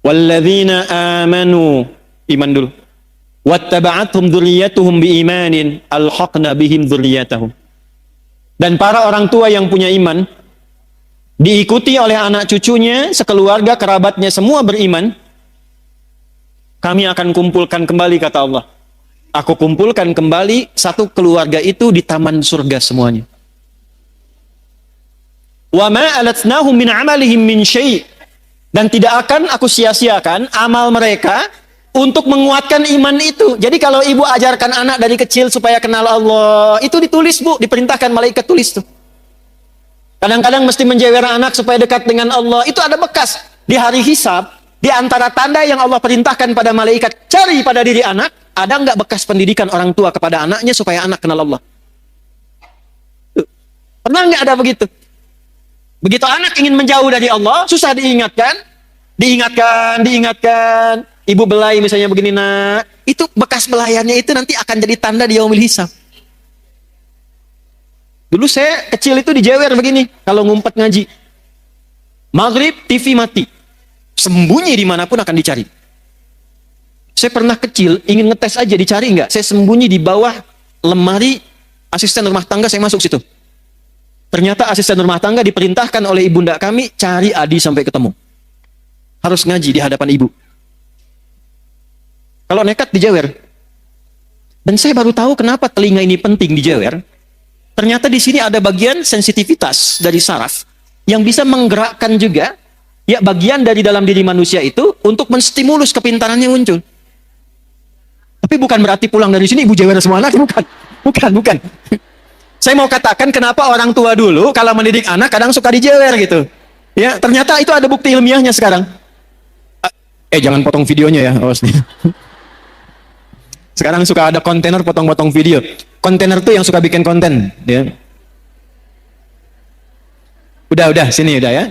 Walladzina amanu, iman dulu. Wattaba'athum dzurriyyatuhum biimanin alhaqna bihim dzurriyyatahum. Dan para orang tua yang punya iman diikuti oleh anak cucunya, sekeluarga, kerabatnya semua beriman, kami akan kumpulkan kembali, kata Allah. Aku kumpulkan kembali satu keluarga itu di taman surga semuanya. Wa ma alatnahum min amalihim min syai'. Dan tidak akan aku sia-siakan amal mereka untuk menguatkan iman itu. Jadi kalau ibu ajarkan anak dari kecil supaya kenal Allah, itu ditulis, Bu, diperintahkan malaikat tulis tuh. Kadang-kadang mesti menjewer anak supaya dekat dengan Allah, itu ada bekas. Di hari hisab, di antara tanda yang Allah perintahkan pada malaikat, cari pada diri anak, ada nggak bekas pendidikan orang tua kepada anaknya supaya anak kenal Allah? Pernah nggak ada begitu? Begitu anak ingin menjauh dari Allah, susah diingatkan. Ibu belai misalnya begini, nak. Itu bekas belayannya itu nanti akan jadi tanda di yaumil hisab. Dulu saya kecil itu dijewer begini, kalau ngumpet ngaji. Maghrib, TV mati. Sembunyi dimanapun akan dicari. Saya pernah kecil, ingin ngetes aja, dicari nggak? Saya sembunyi di bawah lemari asisten rumah tangga, saya masuk situ. Ternyata asisten rumah tangga diperintahkan oleh ibunda kami, cari Adi sampai ketemu. Harus ngaji di hadapan ibu. Kalau nekat dijewer. Dan saya baru tahu kenapa telinga ini penting dijewer. Ternyata di sini ada bagian sensitivitas dari saraf yang bisa menggerakkan juga ya bagian dari dalam diri manusia itu untuk menstimulus kepintarannya muncul. Tapi bukan berarti pulang dari sini ibu jewer semua anak, bukan. Saya mau katakan kenapa orang tua dulu kalau mendidik anak kadang suka dijewer gitu. Ya, ternyata itu ada bukti ilmiahnya sekarang. Jangan potong videonya ya, awas nih. Sekarang suka ada kontainer potong-potong video. Kontainer tuh yang suka bikin konten, ya. Udah, sini udah ya.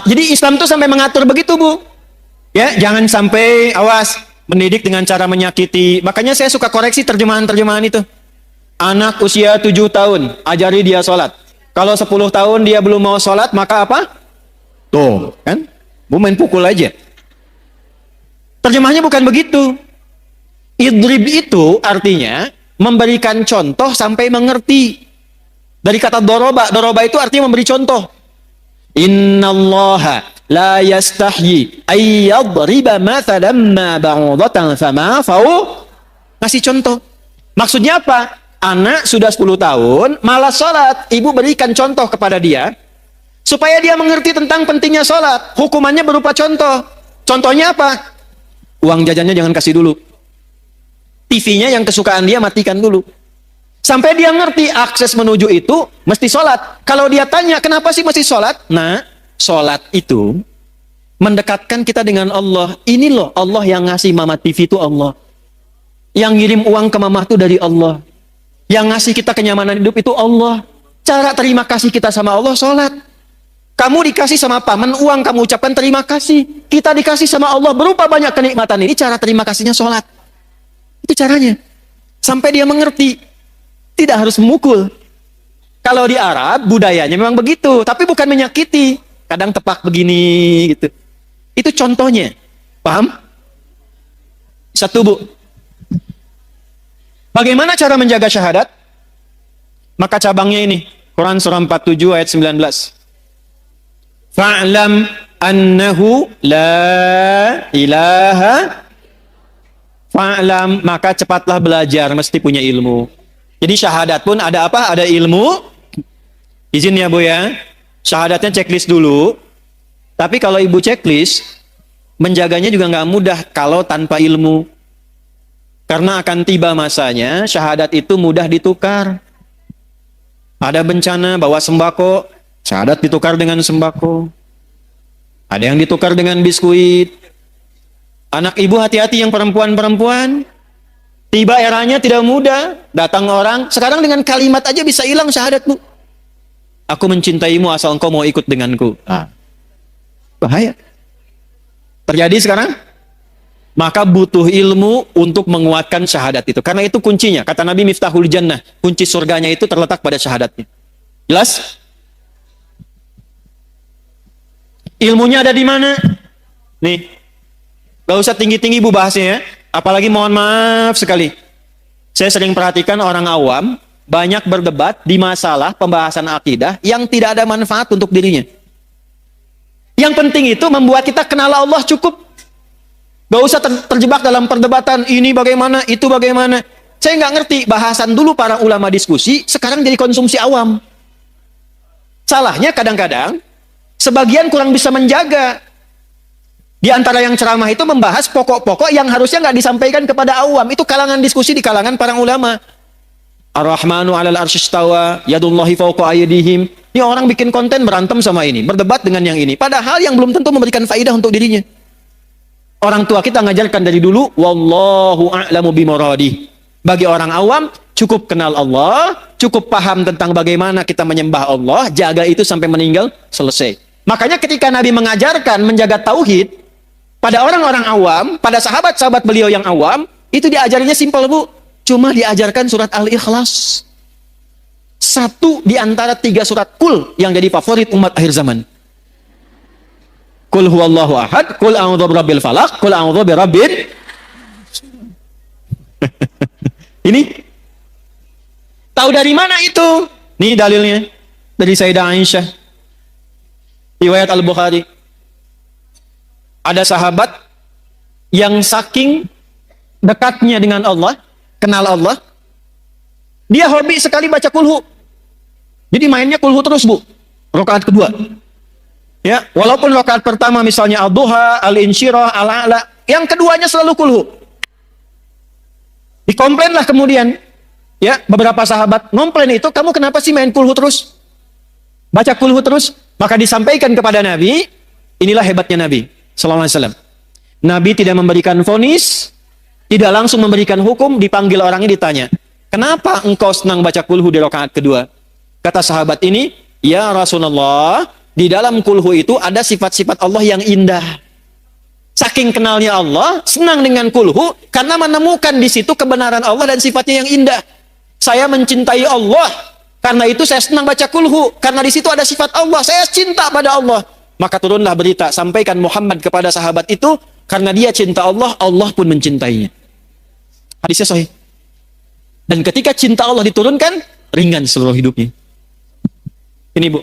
Jadi Islam tuh sampai mengatur begitu, Bu. Ya, jangan sampai awas mendidik dengan cara menyakiti. Makanya saya suka koreksi terjemahan-terjemahan itu. Anak usia 7 tahun, ajari dia sholat. Kalau 10 tahun dia belum mau sholat, maka apa? Tuh, kan? Bu main pukul aja. Terjemahnya bukan begitu. Idrib itu artinya memberikan contoh sampai mengerti. Dari kata doroba. Doroba itu artinya memberi contoh. Innallaha la yastahyi ayyadriba mathalan ma ba'udatan fama fau. Ngasih contoh. Maksudnya apa? Anak sudah 10 tahun, malas sholat. Ibu berikan contoh kepada dia, supaya dia mengerti tentang pentingnya sholat. Hukumannya berupa contoh. Contohnya apa? Uang jajannya jangan kasih dulu. TV-nya yang kesukaan dia matikan dulu. Sampai dia ngerti akses menuju itu mesti sholat. Kalau dia tanya, kenapa sih mesti sholat? Nah, sholat itu mendekatkan kita dengan Allah. Ini loh Allah yang ngasih mama TV itu Allah. Yang ngirim uang ke mama itu dari Allah. Yang ngasih kita kenyamanan hidup itu Allah. Cara terima kasih kita sama Allah, sholat. Kamu dikasih sama paman uang, kamu ucapkan terima kasih. Kita dikasih sama Allah berupa banyak kenikmatan ini. Cara terima kasihnya sholat. Itu caranya. Sampai dia mengerti. Tidak harus memukul. Kalau di Arab, budayanya memang begitu. Tapi bukan menyakiti. Kadang tepak begini gitu. Itu contohnya. Paham? Satu, Bu. Bagaimana cara menjaga syahadat? Maka cabangnya ini. Quran surah 47 ayat 19. Fa'lam annahu la ilaha. Fa'lam, maka cepatlah belajar, mesti punya ilmu. Jadi syahadat pun ada apa? Ada ilmu. Izin ya, Bu ya. Syahadatnya checklist dulu. Tapi kalau Ibu checklist, menjaganya juga nggak mudah kalau tanpa ilmu. Karena akan tiba masanya syahadat itu mudah ditukar. Ada bencana bawa sembako, syahadat ditukar dengan sembako. Ada yang ditukar dengan biskuit. Anak ibu hati-hati yang perempuan-perempuan. Tiba eranya tidak mudah. Datang orang, sekarang dengan kalimat aja bisa hilang syahadatmu. Aku mencintaimu asal engkau mau ikut denganku. Bahaya. Terjadi sekarang? Maka butuh ilmu untuk menguatkan syahadat itu. Karena itu kuncinya. Kata Nabi Miftahul Jannah. Kunci surganya itu terletak pada syahadatnya. Jelas? Ilmunya ada di mana? Nih. Gak usah tinggi-tinggi Bu bahasnya ya. Apalagi mohon maaf sekali. Saya sering perhatikan orang awam banyak berdebat di masalah pembahasan akidah yang tidak ada manfaat untuk dirinya. Yang penting itu membuat kita kenal Allah cukup. Gak usah terjebak dalam perdebatan ini bagaimana, itu bagaimana. Saya nggak ngerti bahasan dulu para ulama diskusi, sekarang jadi konsumsi awam. Salahnya kadang-kadang sebagian kurang bisa menjaga. Di antara yang ceramah itu membahas pokok-pokok yang harusnya nggak disampaikan kepada awam. Itu kalangan diskusi di kalangan para ulama. Ar-Rahmanu 'alal 'arsy istawa, yadullahi fawqa aydihim. Ini orang bikin konten berantem sama ini, berdebat dengan yang ini. Padahal yang belum tentu memberikan faidah untuk dirinya. Orang tua kita ngajarkan dari dulu, wallahu a'lamu bimuradih. Bagi orang awam, cukup kenal Allah, cukup paham tentang bagaimana kita menyembah Allah, jaga itu sampai meninggal, selesai. Makanya ketika Nabi mengajarkan menjaga tauhid, pada orang-orang awam, pada sahabat-sahabat beliau yang awam, itu diajarinya simpel Bu. Cuma diajarkan surat Al-Ikhlas. Satu di antara 3 surat Qul yang jadi favorit umat akhir zaman. Qul huwallahu ahad, qul a'udzu birabbil falaq, qul a'udzu birabbin. Ini tahu dari mana itu? Nih dalilnya dari Sayyidah Aisyah. Riwayat Al-Bukhari. Ada sahabat yang saking dekatnya dengan Allah, kenal Allah, dia hobi sekali baca kulhu. Jadi mainnya kulhu terus Bu. Rakaat kedua. Ya, walaupun rakaat pertama misalnya Al-Duha, Al-Insyirah, Al-A'la, yang keduanya selalu kulhu. Dikomplainlah kemudian. Ya, beberapa sahabat komplain itu, kamu kenapa sih main kulhu terus? Baca kulhu terus? Maka disampaikan kepada Nabi, inilah hebatnya Nabi sallallahu alaihi wasallam. Nabi tidak memberikan vonis, tidak langsung memberikan hukum, dipanggil orangnya ditanya, kenapa engkau senang baca kulhu di rakaat kedua? Kata sahabat ini, ya Rasulullah, di dalam kulhu itu ada sifat-sifat Allah yang indah. Saking kenalnya Allah, senang dengan kulhu karena menemukan di situ kebenaran Allah dan sifatnya yang indah. Saya mencintai Allah, karena itu saya senang baca kulhu, karena di situ ada sifat Allah, saya cinta pada Allah. Maka turunlah berita, sampaikan Muhammad kepada sahabat itu, karena dia cinta Allah, Allah pun mencintainya. Hadisnya sahih. Dan ketika cinta Allah diturunkan, ringan seluruh hidupnya. Ini Bu.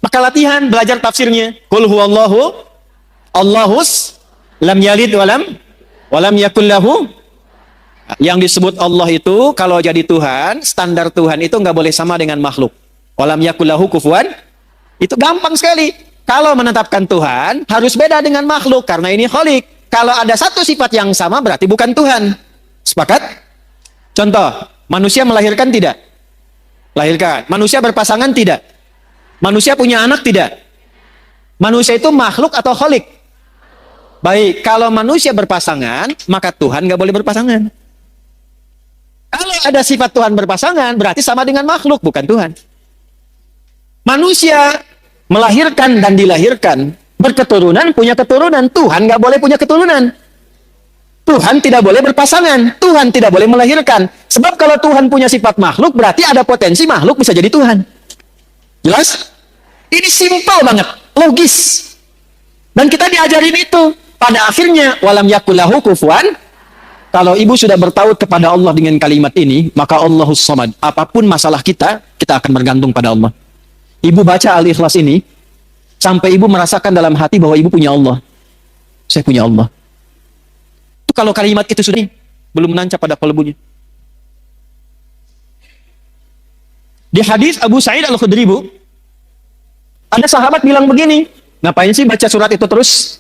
Maka latihan, belajar tafsirnya. Qul huwallahu, Allahus, lam yalid walam yakul lahu. Yang disebut Allah itu, kalau jadi Tuhan, standar Tuhan itu nggak boleh sama dengan makhluk. Walam yakul lahu kufuwan, itu gampang sekali. Kalau menetapkan Tuhan, harus beda dengan makhluk, karena ini khalik. Kalau ada satu sifat yang sama, berarti bukan Tuhan. Sepakat? Contoh, manusia melahirkan tidak? Lahirkan. Manusia berpasangan tidak? Manusia punya anak tidak? Manusia itu makhluk atau khalik? Baik, kalau manusia berpasangan, maka Tuhan nggak boleh berpasangan. Kalau ada sifat Tuhan berpasangan, berarti sama dengan makhluk, bukan Tuhan. Manusia melahirkan dan dilahirkan, berketurunan, punya keturunan. Tuhan nggak boleh punya keturunan. Tuhan tidak boleh berpasangan. Tuhan tidak boleh melahirkan. Sebab kalau Tuhan punya sifat makhluk, berarti ada potensi makhluk bisa jadi Tuhan. Jelas? Ini simpel banget, logis. Dan kita diajarin itu. Pada akhirnya, walam yakullahu kufuwan. Kalau ibu sudah bertaut kepada Allah dengan kalimat ini, maka Allahus Samad. Apapun masalah kita, kita akan bergantung pada Allah. Ibu baca Al-Ikhlas ini, sampai ibu merasakan dalam hati bahwa ibu punya Allah. Saya punya Allah. Itu kalau kalimat itu sudah belum menancap pada kalbunya. Di hadis Abu Sa'id Al-Khudri, Bu, ada sahabat bilang begini, ngapain sih baca surat itu terus?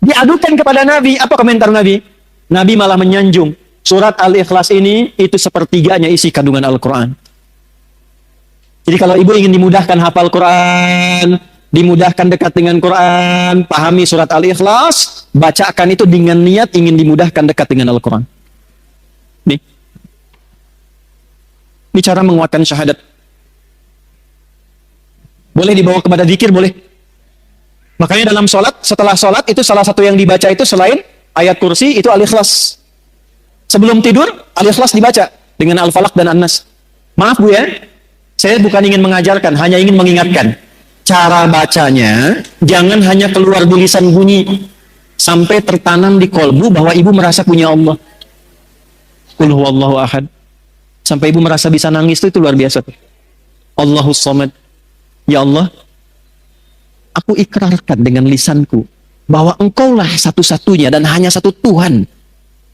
Diadukan kepada Nabi. Apa komentar Nabi? Nabi malah menyanjung. Surat Al-Ikhlas ini, itu sepertiganya isi kandungan Al-Quran. Jadi kalau ibu ingin dimudahkan hafal Quran, dimudahkan dekat dengan Quran, pahami surat Al-Ikhlas, bacakan itu dengan niat ingin dimudahkan dekat dengan Al-Quran. Nih. Ini cara menguatkan syahadat. Boleh dibawa kepada zikir, boleh. Makanya dalam sholat, setelah sholat, itu salah satu yang dibaca itu selain ayat kursi, itu Al-Ikhlas. Sebelum tidur, Al-Ikhlas dibaca dengan Al-Falaq dan An-Nas. Maaf Bu ya, saya bukan ingin mengajarkan, hanya ingin mengingatkan. Cara bacanya, jangan hanya keluar tulisan bunyi, sampai tertanam di kolbu bahwa ibu merasa punya Allah. Qul huwallahu ahad. Sampai ibu merasa bisa nangis, itu luar biasa. Allahus Samad. Ya Allah, aku ikrarkan dengan lisanku bahwa engkaulah satu-satunya dan hanya satu Tuhan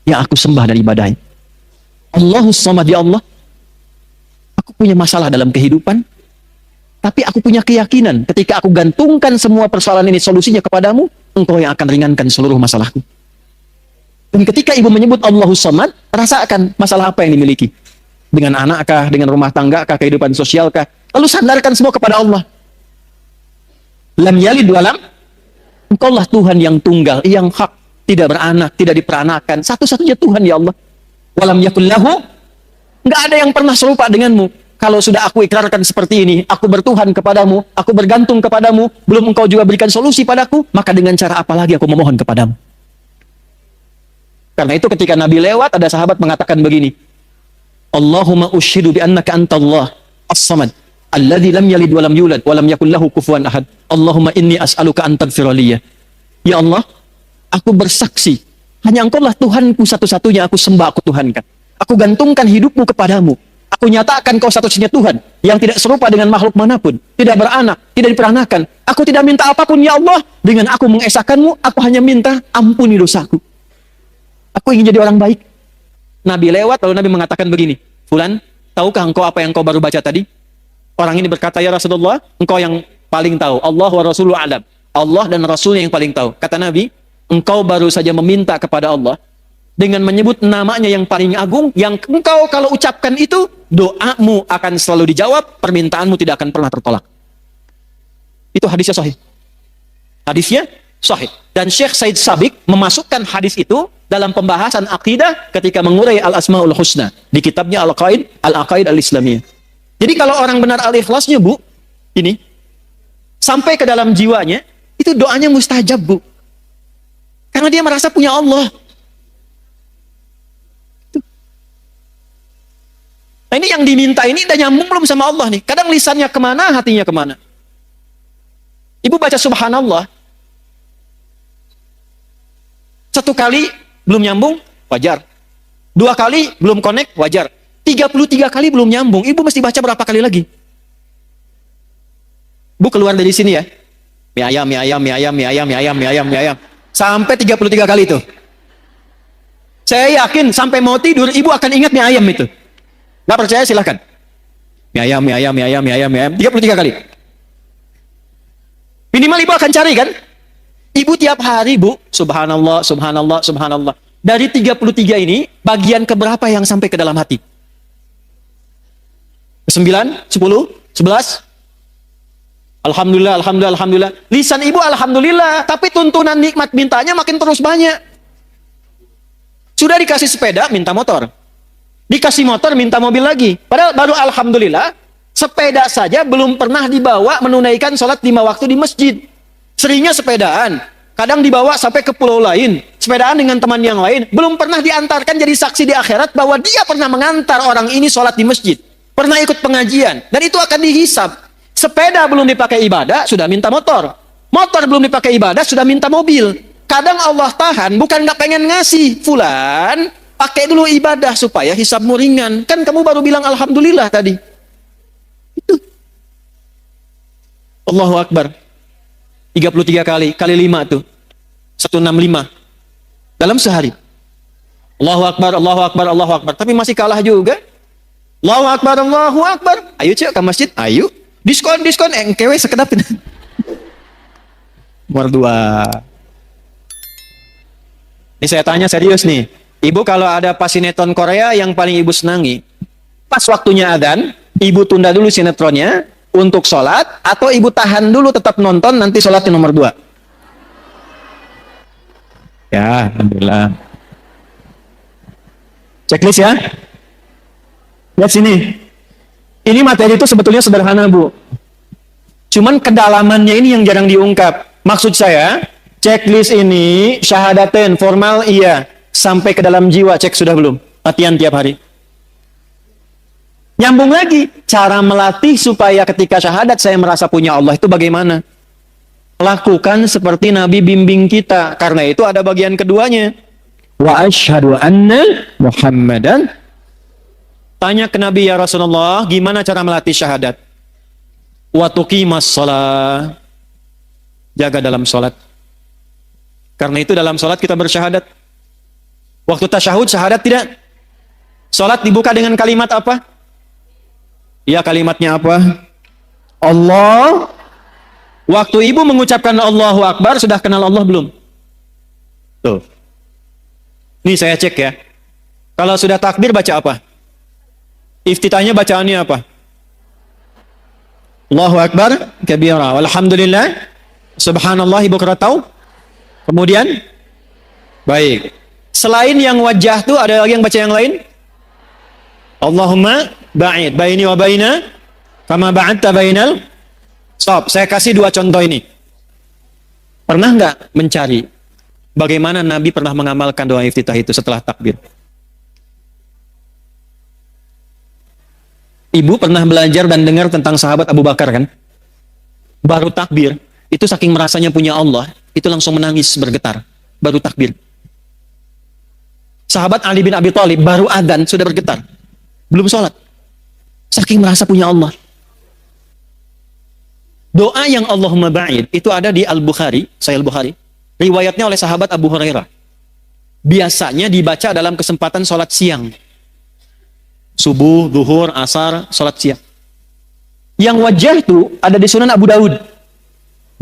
yang aku sembah dan ibadahi. Allahus Samad, ya Allah, aku punya masalah dalam kehidupan, tapi aku punya keyakinan ketika aku gantungkan semua persoalan ini solusinya kepadamu, engkau yang akan ringankan seluruh masalahku. Dan ketika ibu menyebut Allahus Samad, rasakan masalah apa yang dimiliki. Dengan anakkah, dengan rumah tanggakah, kehidupan sosialkah. Lalu sandarkan semua kepada Allah. Lam yalid walam, engkaulah Tuhan yang tunggal, yang hak, tidak beranak, tidak diperanakan. Satu-satunya Tuhan, ya Allah. Walam yakul lahu, nggak ada yang pernah serupa denganmu. Kalau sudah aku ikrarkan seperti ini, aku bertuhan kepadamu, aku bergantung kepadamu, belum engkau juga berikan solusi padaku, maka dengan cara apa lagi aku memohon kepadamu? Karena itu ketika Nabi lewat, ada sahabat mengatakan begini, Allahumma ushidu bi annaka antallah as-samad alladzi lam yalid walam yulad walam yakul lahu kufuwan ahad. Allahumma inni as'aluka an taghfira liya. Ya Allah, aku bersaksi hanya engkaulah Tuhanku satu-satunya, aku sembah, aku tuhankan. Aku gantungkan hidupmu kepadamu. Aku nyatakan kau satu-satunya Tuhan yang tidak serupa dengan makhluk manapun, tidak beranak, tidak diperanakan. Aku tidak minta apapun, ya Allah. Dengan aku mengesahkanmu, aku hanya minta ampuni dosaku. Aku ingin jadi orang baik. Nabi lewat, lalu Nabi mengatakan begini, Fulan, tahukah engkau apa yang kau baru baca tadi? Orang ini berkata, ya Rasulullah, engkau yang paling tahu. Allah wa Rasuluhu a'lam. Allah dan Rasulnya yang paling tahu. Kata Nabi, engkau baru saja meminta kepada Allah dengan menyebut namanya yang paling agung, yang engkau kalau ucapkan itu, doamu akan selalu dijawab, permintaanmu tidak akan pernah tertolak. Itu hadisnya sahih. Hadisnya sahih. Dan Syekh Said Sabiq memasukkan hadis itu dalam pembahasan akidah ketika mengurai Al-Asmaul Husna di kitabnya Al-Aqaid Al-Islamiyah. Jadi kalau orang benar al-ikhlasnya, Bu, ini sampai ke dalam jiwanya, itu doanya mustajab, Bu. Karena dia merasa punya Allah. Nah, ini yang diminta ini udah nyambung belum sama Allah nih? Kadang lisannya kemana, hatinya kemana? Ibu baca subhanallah, satu kali belum nyambung, wajar. Dua kali belum connect, wajar. 33 kali belum nyambung, ibu mesti baca berapa kali lagi? Bu keluar dari sini ya. Mie ayam, mie ayam, mie ayam, mie ayam, mie ayam, mie ayam, mie ayam. Sampai 33 kali itu. Saya yakin sampai mau tidur, ibu akan ingat mie ayam itu. Nggak percaya silahkan. Mie ayam, mie ayam, mie ayam, mie ayam, mie ayam. 33 kali. Minimal ibu akan cari kan? Ibu tiap hari, Bu, subhanallah, subhanallah, subhanallah. Dari 33 ini, bagian keberapa yang sampai ke dalam hati? 9, 10, 11? Alhamdulillah, alhamdulillah, alhamdulillah. Lisan ibu alhamdulillah, tapi tuntunan nikmat mintanya makin terus banyak. Sudah dikasih sepeda, minta motor. Dikasih motor, minta mobil lagi. Padahal baru alhamdulillah, sepeda saja belum pernah dibawa menunaikan sholat 5 waktu di masjid. Seringnya sepedaan. Kadang dibawa sampai ke pulau lain. Sepedaan dengan teman yang lain. Belum pernah diantarkan jadi saksi di akhirat bahwa dia pernah mengantar orang ini sholat di masjid. Pernah ikut pengajian. Dan itu akan dihisab. Sepeda belum dipakai ibadah, sudah minta motor. Motor belum dipakai ibadah, sudah minta mobil. Kadang Allah tahan, bukan nggak pengen ngasih. Fulan, pakai dulu ibadah supaya hisabmu ringan. Kan kamu baru bilang alhamdulillah tadi. Itu. Allahu Akbar. 33 kali 5 tuh. 165. Dalam sehari. Allahu Akbar, Allahu Akbar, Allahu Akbar. Tapi masih kalah juga. Allahu Akbar, Allahu Akbar. Ayo cek ke masjid, ayo. Diskon, engkewe sekedap. Nomor 2. Ini saya tanya serius nih. Ibu kalau ada pas sinetron Korea yang paling ibu senangi, pas waktunya adzan, ibu tunda dulu sinetronnya untuk sholat, atau ibu tahan dulu tetap nonton, nanti sholatnya nomor 2? Ya, alhamdulillah. Checklist ya. Lihat sini. Ini materi itu sebetulnya sederhana, Bu. Cuman kedalamannya ini yang jarang diungkap. Maksud saya, checklist ini, syahadaten, formal iya. Sampai ke dalam jiwa, cek sudah belum? Latihan tiap hari. Nyambung lagi, cara melatih supaya ketika syahadat saya merasa punya Allah itu bagaimana? Lakukan seperti Nabi bimbing kita. Karena itu ada bagian keduanya. Wa asyhadu anna Muhammadan. Tanya ke Nabi, ya Rasulullah, gimana cara melatih syahadat? Wa tuqimas shalah. Jaga dalam sholat. Karena itu dalam sholat kita bersyahadat. Waktu tasyahud syahadat tidak? Sholat dibuka dengan kalimat apa? Ya, kalimatnya apa? Allah. Waktu ibu mengucapkan Allahu Akbar, sudah kenal Allah belum? Tuh. Ini saya cek ya. Kalau sudah takbir baca apa? Iftitahnya bacaannya apa? Allahu Akbar kabira walhamdulillah subhanallahi bukratan. Kemudian baik. Selain yang wajah tuh ada lagi yang baca yang lain? Allahumma ba'id baini wa baina kama ba'adta bainal. Stop, saya kasih 2 contoh ini. Pernah nggak mencari bagaimana Nabi pernah mengamalkan doa iftitah itu setelah takbir? Ibu pernah belajar dan dengar tentang sahabat Abu Bakar kan? Baru takbir, itu saking merasanya punya Allah, itu langsung menangis bergetar. Baru takbir. Sahabat Ali bin Abi Thalib baru adzan sudah bergetar. Belum sholat. Saking merasa punya Allah. Doa yang Allahumma ba'id itu ada di Al-Bukhari, Sahih Al-Bukhari. Riwayatnya oleh sahabat Abu Hurairah. Biasanya dibaca dalam kesempatan sholat siang. Subuh, zuhur, asar, sholat siang. Yang wajah itu ada di Sunan Abu Daud.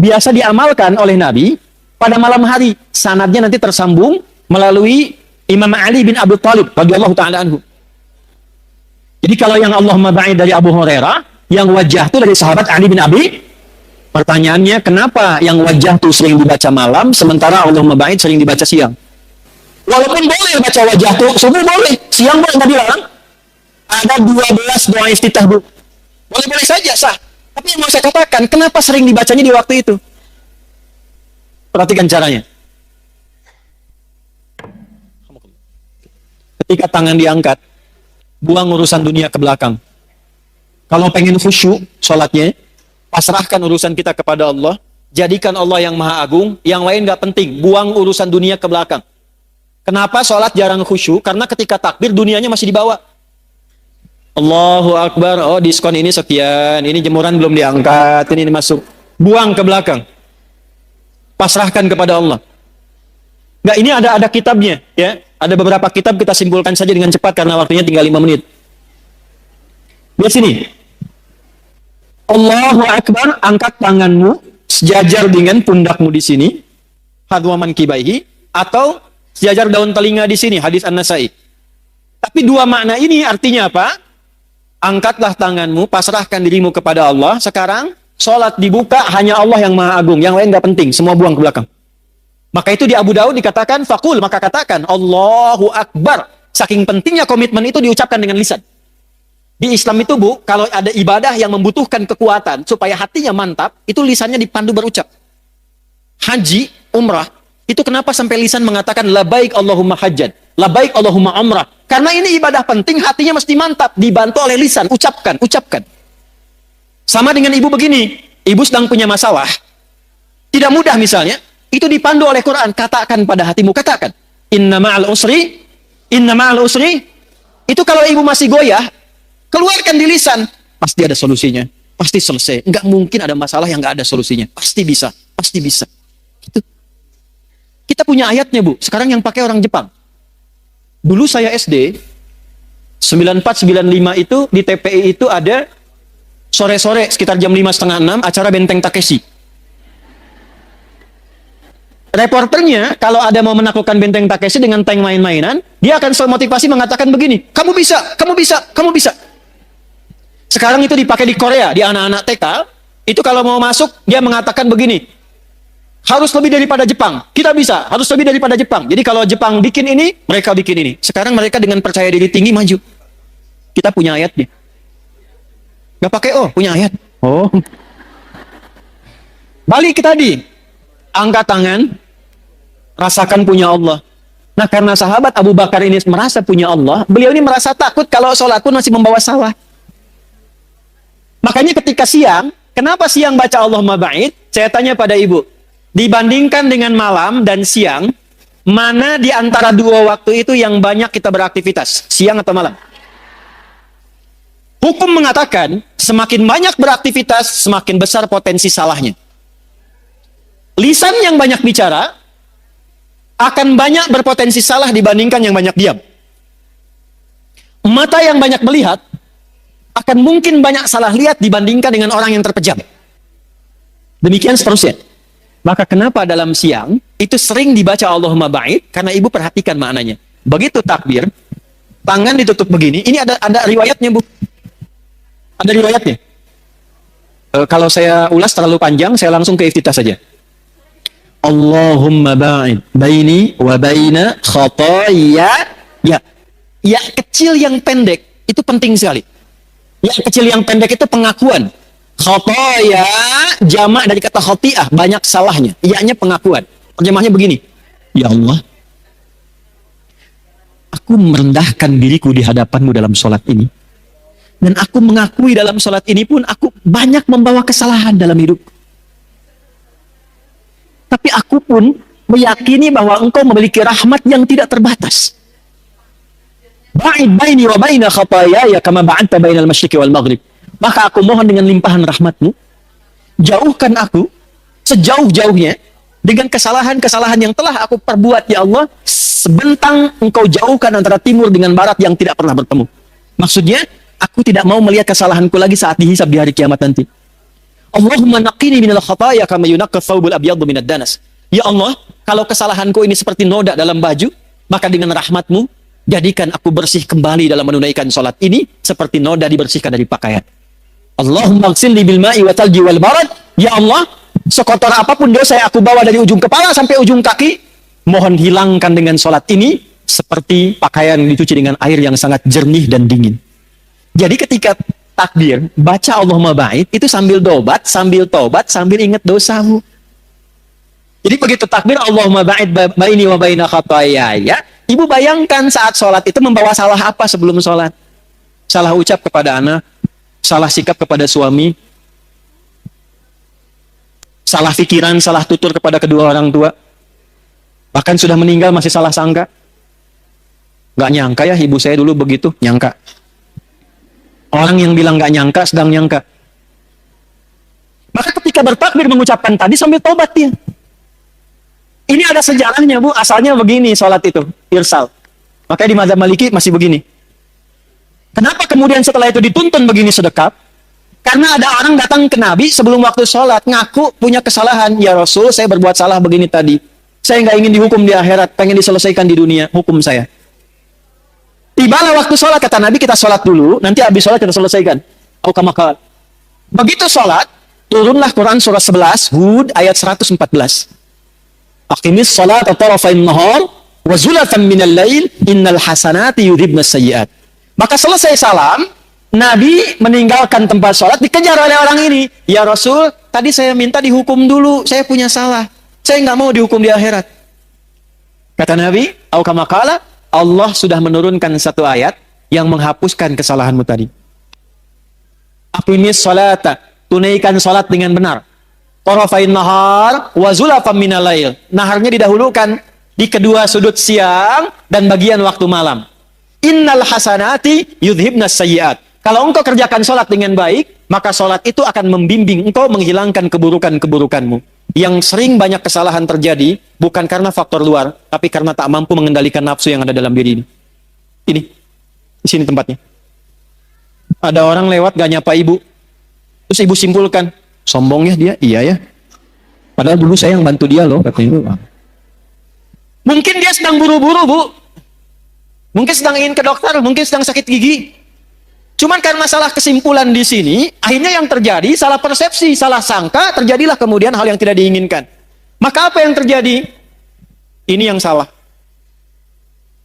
Biasa diamalkan oleh Nabi pada malam hari. Sanadnya nanti tersambung melalui Imam Ali bin Abi Thalib radhiyallahu taala anhu. Jadi kalau yang Allahumma ba'id dari Abu Hurairah, yang wajah itu dari sahabat Ali bin Abi. Pertanyaannya, kenapa yang wajah itu sering dibaca malam, sementara Allahumma ba'id sering dibaca siang? Walaupun boleh baca wajah itu, subuh boleh, siang boleh, nggak bilang. Ada 12 doa iftitah, Bu. Boleh-boleh saja, sah. Tapi yang mau saya katakan, kenapa sering dibacanya di waktu itu? Perhatikan caranya. Ketika tangan diangkat, buang urusan dunia ke belakang. Kalau pengen khusyuk sholatnya, pasrahkan urusan kita kepada Allah, jadikan Allah yang maha agung, yang lain gak penting, buang urusan dunia ke belakang. Kenapa sholat jarang khusyuk? Karena ketika takbir dunianya masih dibawa. Allahu Akbar, oh diskon ini sekian, ini jemuran belum diangkat, ini masuk. Buang ke belakang. Pasrahkan kepada Allah. Nggak, ini ada kitabnya, ya. Ada beberapa kitab, kita simpulkan saja dengan cepat karena waktunya tinggal 5 menit. Lihat sini. Allahu Akbar, angkat tanganmu sejajar dengan pundakmu di sini, hadwaman kibaihi, atau sejajar daun telinga di sini, hadis An-Nasai. Tapi dua makna ini artinya apa? Angkatlah tanganmu, pasrahkan dirimu kepada Allah. Sekarang sholat dibuka, hanya Allah yang maha agung, yang lain nggak penting, semua buang ke belakang. Maka itu di Abu Daud dikatakan fakul, maka katakan Allahu Akbar. Saking pentingnya komitmen itu diucapkan dengan lisan. Di Islam itu, Bu, kalau ada ibadah yang membutuhkan kekuatan supaya hatinya mantap, itu lisannya dipandu berucap. Haji, umrah, itu kenapa sampai lisan mengatakan labaik Allahumma hajjan, labaik Allahumma umrah? Karena ini ibadah penting, hatinya mesti mantap, dibantu oleh lisan, ucapkan, ucapkan. Sama dengan ibu begini, ibu sedang punya masalah, tidak mudah misalnya, itu dipandu oleh Quran, katakan pada hatimu, katakan inna ma'al usri, inna ma'al usri. Itu kalau ibu masih goyah, keluarkan di lisan, pasti ada solusinya, pasti selesai. Enggak mungkin ada masalah yang enggak ada solusinya, pasti bisa, pasti bisa. Gitu. Kita punya ayatnya, Bu, sekarang yang pakai orang Jepang. Dulu saya SD 94-95 itu di TPI itu ada sore-sore sekitar jam 5:30, 6 acara Benteng Takeshi. Reporternya, kalau ada mau menaklukkan Benteng Takeshi dengan tank main-mainan, dia akan selalu motivasi mengatakan begini, kamu bisa, kamu bisa, kamu bisa. Sekarang itu dipakai di Korea, di anak-anak TK, itu kalau mau masuk, dia mengatakan begini, harus lebih daripada Jepang, kita bisa, harus lebih daripada Jepang. Jadi kalau Jepang bikin ini, mereka bikin ini. Sekarang mereka dengan percaya diri tinggi maju. Kita punya ayatnya. Gak pakai oh, punya ayat. Oh. Balik ke tadi. Angkat tangan, rasakan punya Allah. Nah, karena sahabat Abu Bakar ini merasa punya Allah, beliau ini merasa takut kalau sholat pun masih membawa salah. Makanya ketika siang, kenapa siang baca Allahumma ba'id? Saya tanya pada ibu, dibandingkan dengan malam dan siang, mana di antara dua waktu itu yang banyak kita beraktivitas? Siang atau malam? Hukum mengatakan, semakin banyak beraktivitas, semakin besar potensi salahnya. Lisan yang banyak bicara akan banyak berpotensi salah dibandingkan yang banyak diam. Mata yang banyak melihat akan mungkin banyak salah lihat dibandingkan dengan orang yang terpejam. Demikian seterusnya. Maka kenapa dalam siang itu sering dibaca Allahumma ba'id? Karena ibu perhatikan maknanya. Begitu takbir, tangan ditutup begini. Ini ada riwayatnya, Bu. Ada riwayatnya. Kalau saya ulas terlalu panjang, saya langsung ke iftitah saja. Allahumma ba'id baini wa baina khataaya. Ya kecil yang pendek itu penting sekali. Ya kecil yang pendek itu pengakuan. Khataaya jamak dari kata khati'ah, banyak salahnya. Ianya pengakuan. Terjemahnya begini. Ya Allah, aku merendahkan diriku di hadapanmu dalam sholat ini. Dan aku mengakui dalam sholat ini pun aku banyak membawa kesalahan dalam hidupku. Tapi aku pun meyakini bahwa engkau memiliki rahmat yang tidak terbatas. Ba'id baini wa baina khataaya kama ba'adta bainal masyriqi wal maghrib. Maka aku mohon dengan limpahan rahmatmu, jauhkan aku sejauh-jauhnya dengan kesalahan-kesalahan yang telah aku perbuat, ya Allah, sebentang engkau jauhkan antara timur dengan barat yang tidak pernah bertemu. Maksudnya, aku tidak mau melihat kesalahanku lagi saat dihisab di hari kiamat nanti. Allahumma naqini minal khataaya kama yunaqqa thawbul abyadu minad danas. Ya Allah, kalau kesalahanku ini seperti noda dalam baju, maka dengan rahmat-Mu, jadikan aku bersih kembali dalam menunaikan sholat ini, seperti noda dibersihkan dari pakaian. Allahumma ghsilni bil ma'i wa talji wal barad. Ya Allah, sekotor apapun dosa yang aku bawa dari ujung kepala sampai ujung kaki, mohon hilangkan dengan sholat ini, seperti pakaian dicuci dengan air yang sangat jernih dan dingin. Jadi ketika takbir, baca Allahumma ba'id, itu sambil dobat, sambil tobat, sambil ingat dosamu. Jadi begitu takbir Allahumma ba'id baini wa baina khataayaya, ibu bayangkan saat sholat itu membawa salah apa sebelum sholat? Salah ucap kepada anak, salah sikap kepada suami, salah pikiran, salah tutur kepada kedua orang tua. Bahkan sudah meninggal masih salah sangka. Gak nyangka ya ibu saya dulu begitu, nyangka. Orang yang bilang gak nyangka sedang nyangka. Maka ketika bertakbir mengucapkan tadi sambil tobat dia. Ini ada sejarahnya Bu, asalnya begini sholat itu, irsal. Makanya di mazhab Maliki masih begini. Kenapa kemudian setelah itu dituntun begini sedekap? Karena ada orang datang ke Nabi sebelum waktu sholat, ngaku punya kesalahan. Ya Rasul, saya berbuat salah begini tadi. Saya nggak ingin dihukum di akhirat, pengen diselesaikan di dunia, hukum saya. Tibalah waktu sholat, kata Nabi, kita sholat dulu, nanti habis sholat kita selesaikan. Aukamakal. Begitu sholat, turunlah Quran surah 11, Hud ayat 114. Aqimis sholat tarafain nahar, wa zulatan minal lail, innal hasanati yudhibnas sayyiat. Maka selesai salam, Nabi meninggalkan tempat sholat, dikejar oleh orang ini. Ya Rasul, tadi saya minta dihukum dulu, saya punya salah. Saya nggak mau dihukum di akhirat. Kata Nabi, aukamakala, Allah sudah menurunkan satu ayat yang menghapuskan kesalahanmu tadi. Aqimis sholata, tunaikan sholat dengan benar. Tarafain nahar, wa zulatan minal lail. Naharnya didahulukan di kedua sudut siang dan bagian waktu malam. Innal hasanati yudhibnas sayyiat. Kalau engkau kerjakan sholat dengan baik, maka sholat itu akan membimbing engkau menghilangkan keburukan-keburukanmu. Yang sering banyak kesalahan terjadi, bukan karena faktor luar, tapi karena tak mampu mengendalikan nafsu yang ada dalam diri ini. Ini, di sini tempatnya. Ada orang lewat gak nyapa ibu, terus ibu simpulkan, sombongnya dia, iya ya. Padahal dulu saya yang bantu dia loh, katanya. Mungkin dia sedang buru-buru Bu, mungkin sedang ingin ke dokter, mungkin sedang sakit gigi. Cuman karena salah kesimpulan di sini, akhirnya yang terjadi salah persepsi, salah sangka, terjadilah kemudian hal yang tidak diinginkan. Maka apa yang terjadi? Ini yang salah.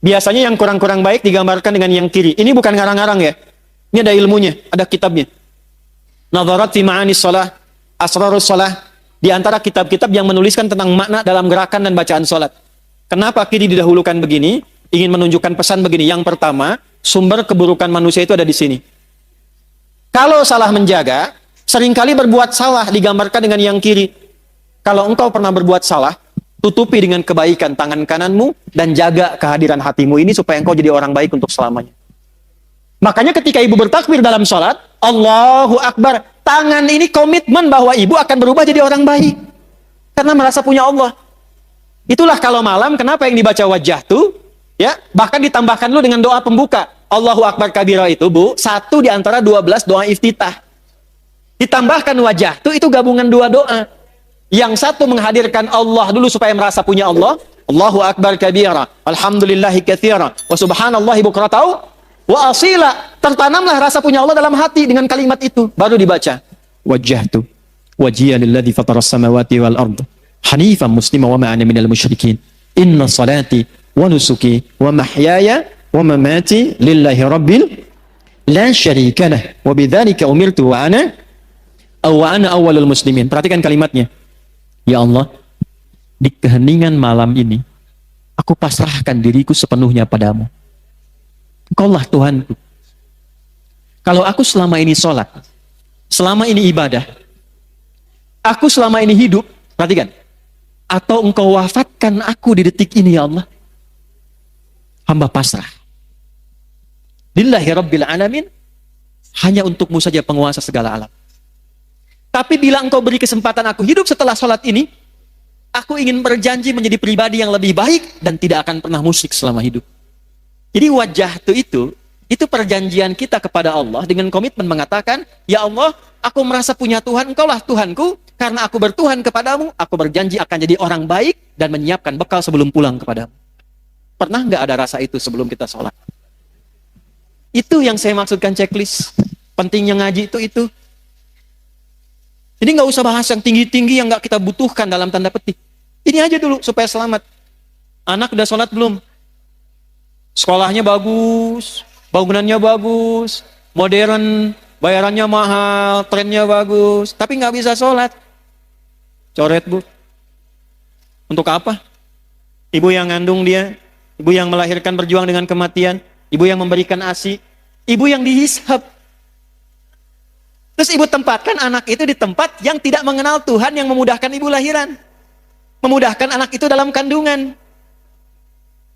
Biasanya yang kurang-kurang baik digambarkan dengan yang kiri. Ini bukan ngarang-ngarang ya. Ini ada ilmunya, ada kitabnya. Nadharat fi ma'anis shalah, asrarus shalah. Di antara kitab-kitab yang menuliskan tentang makna dalam gerakan dan bacaan salat. Kenapa kiri didahulukan begini? Ingin menunjukkan pesan begini. Yang pertama, sumber keburukan manusia itu ada di sini. Kalau salah menjaga, seringkali berbuat salah digambarkan dengan yang kiri. Kalau engkau pernah berbuat salah, tutupi dengan kebaikan tangan kananmu dan jaga kehadiran hatimu ini supaya engkau jadi orang baik untuk selamanya. Makanya ketika ibu bertakbir dalam sholat, Allahu Akbar, tangan ini komitmen bahwa ibu akan berubah jadi orang baik. Karena merasa punya Allah. Itulah kalau malam, kenapa yang dibaca wajah tuh? Ya, bahkan ditambahkan dulu dengan doa pembuka. Allahu Akbar kabira itu, Bu, satu di antara 12 doa iftitah. Ditambahkan wajah itu gabungan dua doa. Yang satu menghadirkan Allah dulu supaya merasa punya Allah. Allahu Akbar kabira, alhamdulillahi katsira, wa subhanallahi bukratan wa asila. Tertanamlah rasa punya Allah dalam hati dengan kalimat itu. Baru dibaca. Wajjahtu wajhiya lilladzi fataras samawati wal ardh hanifan muslima wa ma ana minal musyrikin. Inna salati wa nusuki wa mahyaya wa mamati lillahi rabbil la syarika lah wa bidzalika umirtu wa ana awwalul muslimin. Perhatikan kalimatnya. Ya Allah, di keheningan malam ini aku pasrahkan diriku sepenuhnya padamu. Engkaulah Tuhanku. Kalau aku selama ini sholat, selama ini ibadah, aku selama ini hidup, perhatikan, atau engkau wafatkan aku di detik ini ya Allah, hamba pasrah. Lillahi rabbil alamin, hanya untukmu saja penguasa segala alam. Tapi bila engkau beri kesempatan aku hidup setelah sholat ini, aku ingin berjanji menjadi pribadi yang lebih baik dan tidak akan pernah musyrik selama hidup. Jadi wajah itu perjanjian kita kepada Allah dengan komitmen mengatakan, ya Allah, aku merasa punya Tuhan, engkaulah Tuhanku, Karena aku bertuhan kepadamu, aku berjanji akan jadi orang baik dan menyiapkan bekal sebelum pulang kepadamu. Pernah nggak ada rasa itu sebelum kita sholat? Itu yang saya maksudkan checklist. Pentingnya ngaji itu. Jadi nggak usah bahas yang tinggi-tinggi yang nggak kita butuhkan dalam tanda petik. Ini aja dulu supaya selamat. Anak udah sholat belum? Sekolahnya bagus, bangunannya bagus, modern, bayarannya mahal, trennya bagus, tapi nggak bisa sholat. Coret, Bu. Untuk apa? Ibu yang ngandung dia, ibu yang melahirkan berjuang dengan kematian, ibu yang memberikan ASI, ibu yang dihisab. Terus ibu tempatkan anak itu di tempat yang tidak mengenal Tuhan, yang memudahkan ibu lahiran. Memudahkan anak itu dalam kandungan.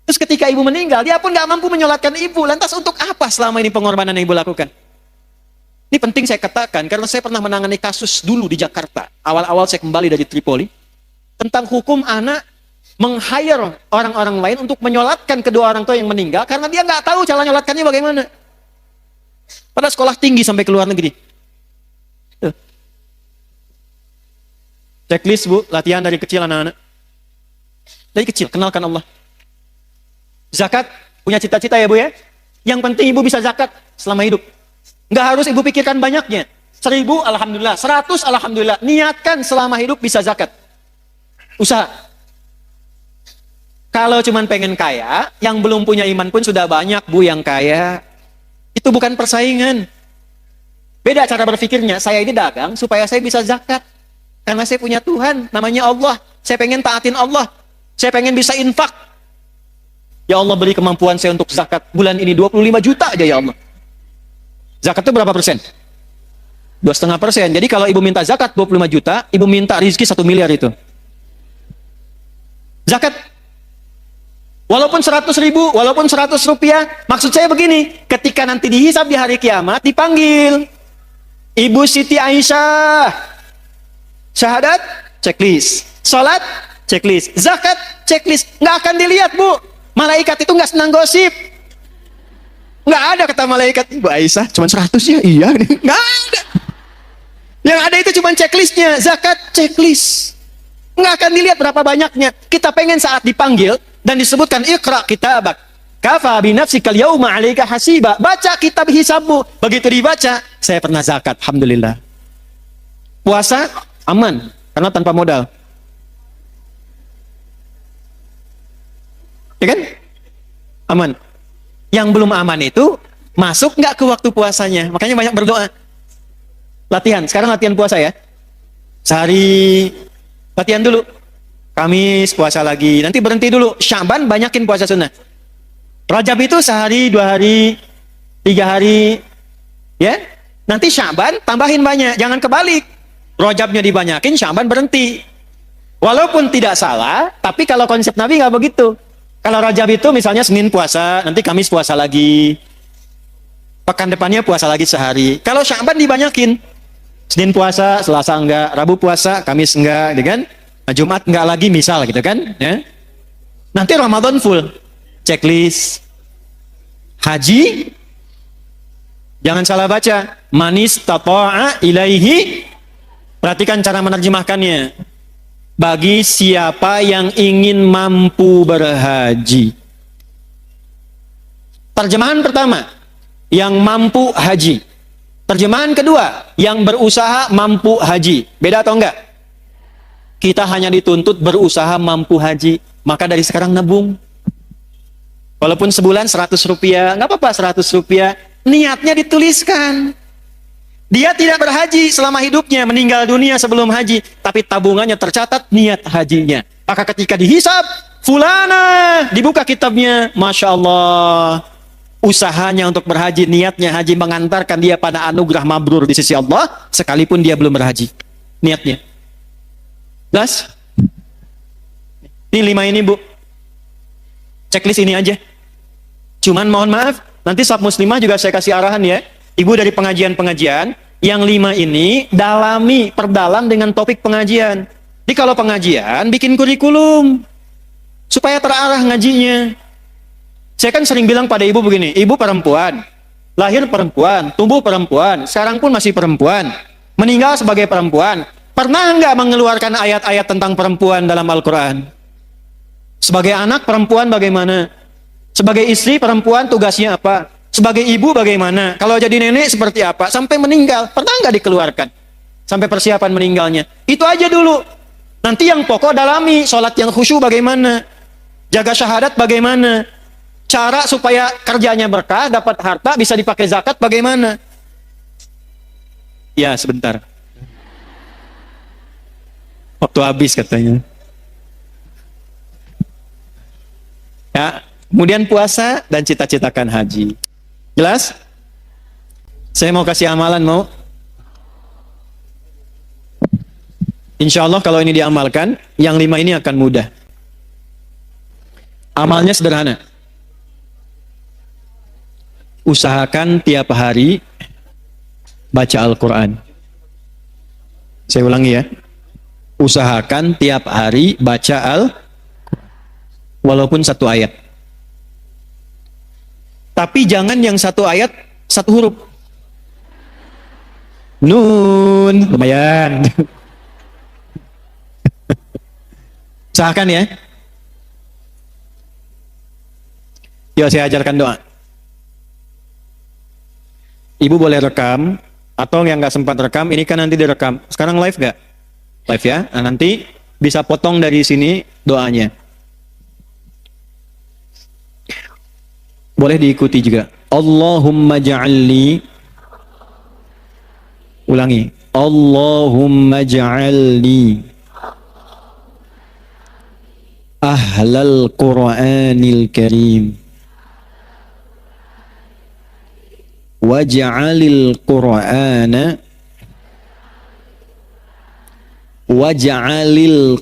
Terus ketika ibu meninggal, dia pun nggak mampu menyolatkan ibu. Lantas untuk apa selama ini pengorbanan yang ibu lakukan? Ini penting saya katakan, karena saya pernah menangani kasus dulu di Jakarta. Awal-awal saya kembali dari Tripoli. Tentang hukum anak meng-hire orang-orang lain untuk menyolatkan kedua orang tua yang meninggal, karena dia nggak tahu cara nyolatkannya bagaimana. Pada sekolah tinggi sampai ke luar negeri. Tuh. Checklist, Bu, latihan dari kecil anak-anak. Dari kecil, kenalkan Allah. Zakat, punya cita-cita ya, Bu ya? Yang penting ibu bisa zakat selama hidup. Nggak harus ibu pikirkan banyaknya. 1000, alhamdulillah. 100, alhamdulillah. Niatkan selama hidup bisa zakat. Usaha. Kalau cuman pengen kaya, yang belum punya iman pun sudah banyak, Bu, yang kaya. Itu bukan persaingan. Beda cara berpikirnya. Saya ini dagang supaya saya bisa zakat. Karena saya punya Tuhan, namanya Allah. Saya pengen taatin Allah. Saya pengen bisa infak. Ya Allah, beri kemampuan saya untuk zakat. Bulan ini 25 juta aja ya Allah. Zakat itu berapa persen? 2,5%. Jadi kalau ibu minta zakat 25 juta, ibu minta rezeki 1 miliar itu. Zakat. Walaupun 100 ribu, walaupun 100 rupiah. Maksud saya begini, ketika nanti dihisab di hari kiamat, dipanggil. Ibu Siti Aisyah. Syahadat, checklist. Salat, checklist. Zakat, checklist. Nggak akan dilihat, Bu. Malaikat itu nggak senang gosip. Nggak ada kata malaikat, Ibu Aisyah cuma 100 ya? Iya. Nggak ada. Yang ada itu cuma checklistnya. Zakat, checklist. Nggak akan dilihat berapa banyaknya. Kita pengen saat dipanggil dan disebutkan, Iqra kitabak. Kafa binafsikal yauma 'alaika hasiba. Baca kitab hisabmu. Begitu dibaca, saya pernah zakat, alhamdulillah. Puasa, aman. Karena tanpa modal. Ya kan? Aman. Yang belum aman itu masuk nggak ke waktu puasanya. Makanya banyak berdoa. Latihan. Sekarang latihan puasa ya. Sehari latihan dulu. Kamis puasa lagi. Nanti berhenti dulu. Syaban banyakin puasa sunnah. Rajab itu sehari, 2 hari, 3 hari. Ya. Nanti Syaban tambahin banyak. Jangan kebalik. Rajabnya dibanyakin, Syaban berhenti. Walaupun tidak salah, tapi kalau konsep Nabi nggak begitu. Kalau Rajab itu misalnya Senin puasa, nanti Kamis puasa lagi. Pekan depannya puasa lagi sehari. Kalau Syaban dibanyakin. Senin puasa, Selasa enggak, Rabu puasa, Kamis enggak, gitu kan? Nah, Jumat enggak lagi misal gitu kan? Ya. Nanti Ramadan full. Checklist. Haji. Jangan salah baca. Manis tata'a ilaihi. Perhatikan cara menerjemahkannya. Bagi siapa yang ingin mampu berhaji. Terjemahan pertama, yang mampu haji. Terjemahan kedua, yang berusaha mampu haji. Beda atau enggak? Kita hanya dituntut berusaha mampu haji. Maka dari sekarang nabung. Walaupun sebulan 100 rupiah, nggak apa-apa 100 rupiah. Niatnya dituliskan. Dia tidak berhaji selama hidupnya, meninggal dunia sebelum haji, tapi tabungannya tercatat niat hajinya. Maka ketika dihisab, fulana, dibuka kitabnya, Masya Allah, usahanya untuk berhaji, niatnya haji mengantarkan dia pada anugerah mabrur di sisi Allah, sekalipun dia belum berhaji. Niatnya. Jelas? Ini 5 ini, Bu. Checklist ini aja. Cuman mohon maaf, nanti Sob Muslimah juga saya kasih arahan ya. Ibu dari pengajian-pengajian, yang 5 ini dalami, perdalam dengan topik pengajian. Jadi kalau pengajian, bikin kurikulum. Supaya terarah ngajinya. Saya kan sering bilang pada ibu begini, ibu perempuan, lahir perempuan, tumbuh perempuan, sekarang pun masih perempuan, meninggal sebagai perempuan. Pernah nggak mengeluarkan ayat-ayat tentang perempuan dalam Al-Quran? Sebagai anak perempuan bagaimana? Sebagai istri perempuan tugasnya apa? Sebagai ibu bagaimana? Kalau jadi nenek seperti apa? Sampai meninggal, pernah nggak dikeluarkan? Sampai persiapan meninggalnya. Itu aja dulu. Nanti yang pokok dalami, sholat yang khusyuk bagaimana? Jaga syahadat bagaimana? Cara supaya kerjanya berkah, dapat harta, bisa dipakai zakat bagaimana? Ya, sebentar. Waktu habis katanya. Ya, kemudian puasa dan cita-citakan haji. Jelas? Saya mau kasih amalan, mau? Insya Allah kalau ini diamalkan, yang 5 ini akan mudah. Amalnya sederhana. Usahakan tiap hari baca Al-Quran. Saya ulangi ya. Usahakan tiap hari baca walaupun 1 ayat. Tapi jangan yang 1 ayat 1 huruf. Nun, lumayan. Usahakan ya. Yuk saya ajarkan doa. Ibu boleh rekam, atau yang nggak sempat rekam, ini kan nanti direkam. Sekarang live nggak? Live ya. Nah, nanti bisa potong dari sini doanya. Boleh diikuti juga. Allahumma ja'alni. Ulangi. Allahumma ja'alni ahlal Qur'anil Karim. Waj'alil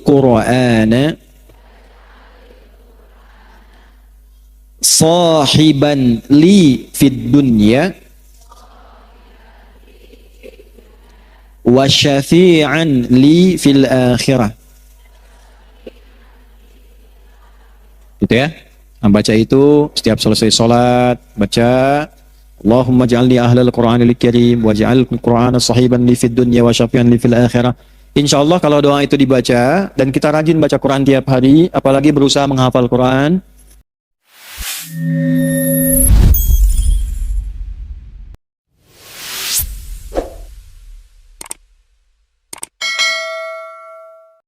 Qur'ana sahiban li fid dunya wa syafi'an li fil akhirah. Gitu ya. Nah, baca itu setiap selesai sholat, baca Allahumma ja'alni ahlal Qur'anil Karim waj'al Qur'ana sahiban li fid dunya wa syafi'an li fil akhirah. Insyaallah kalau doa itu dibaca dan kita rajin baca Quran tiap hari, apalagi berusaha menghafal Quran,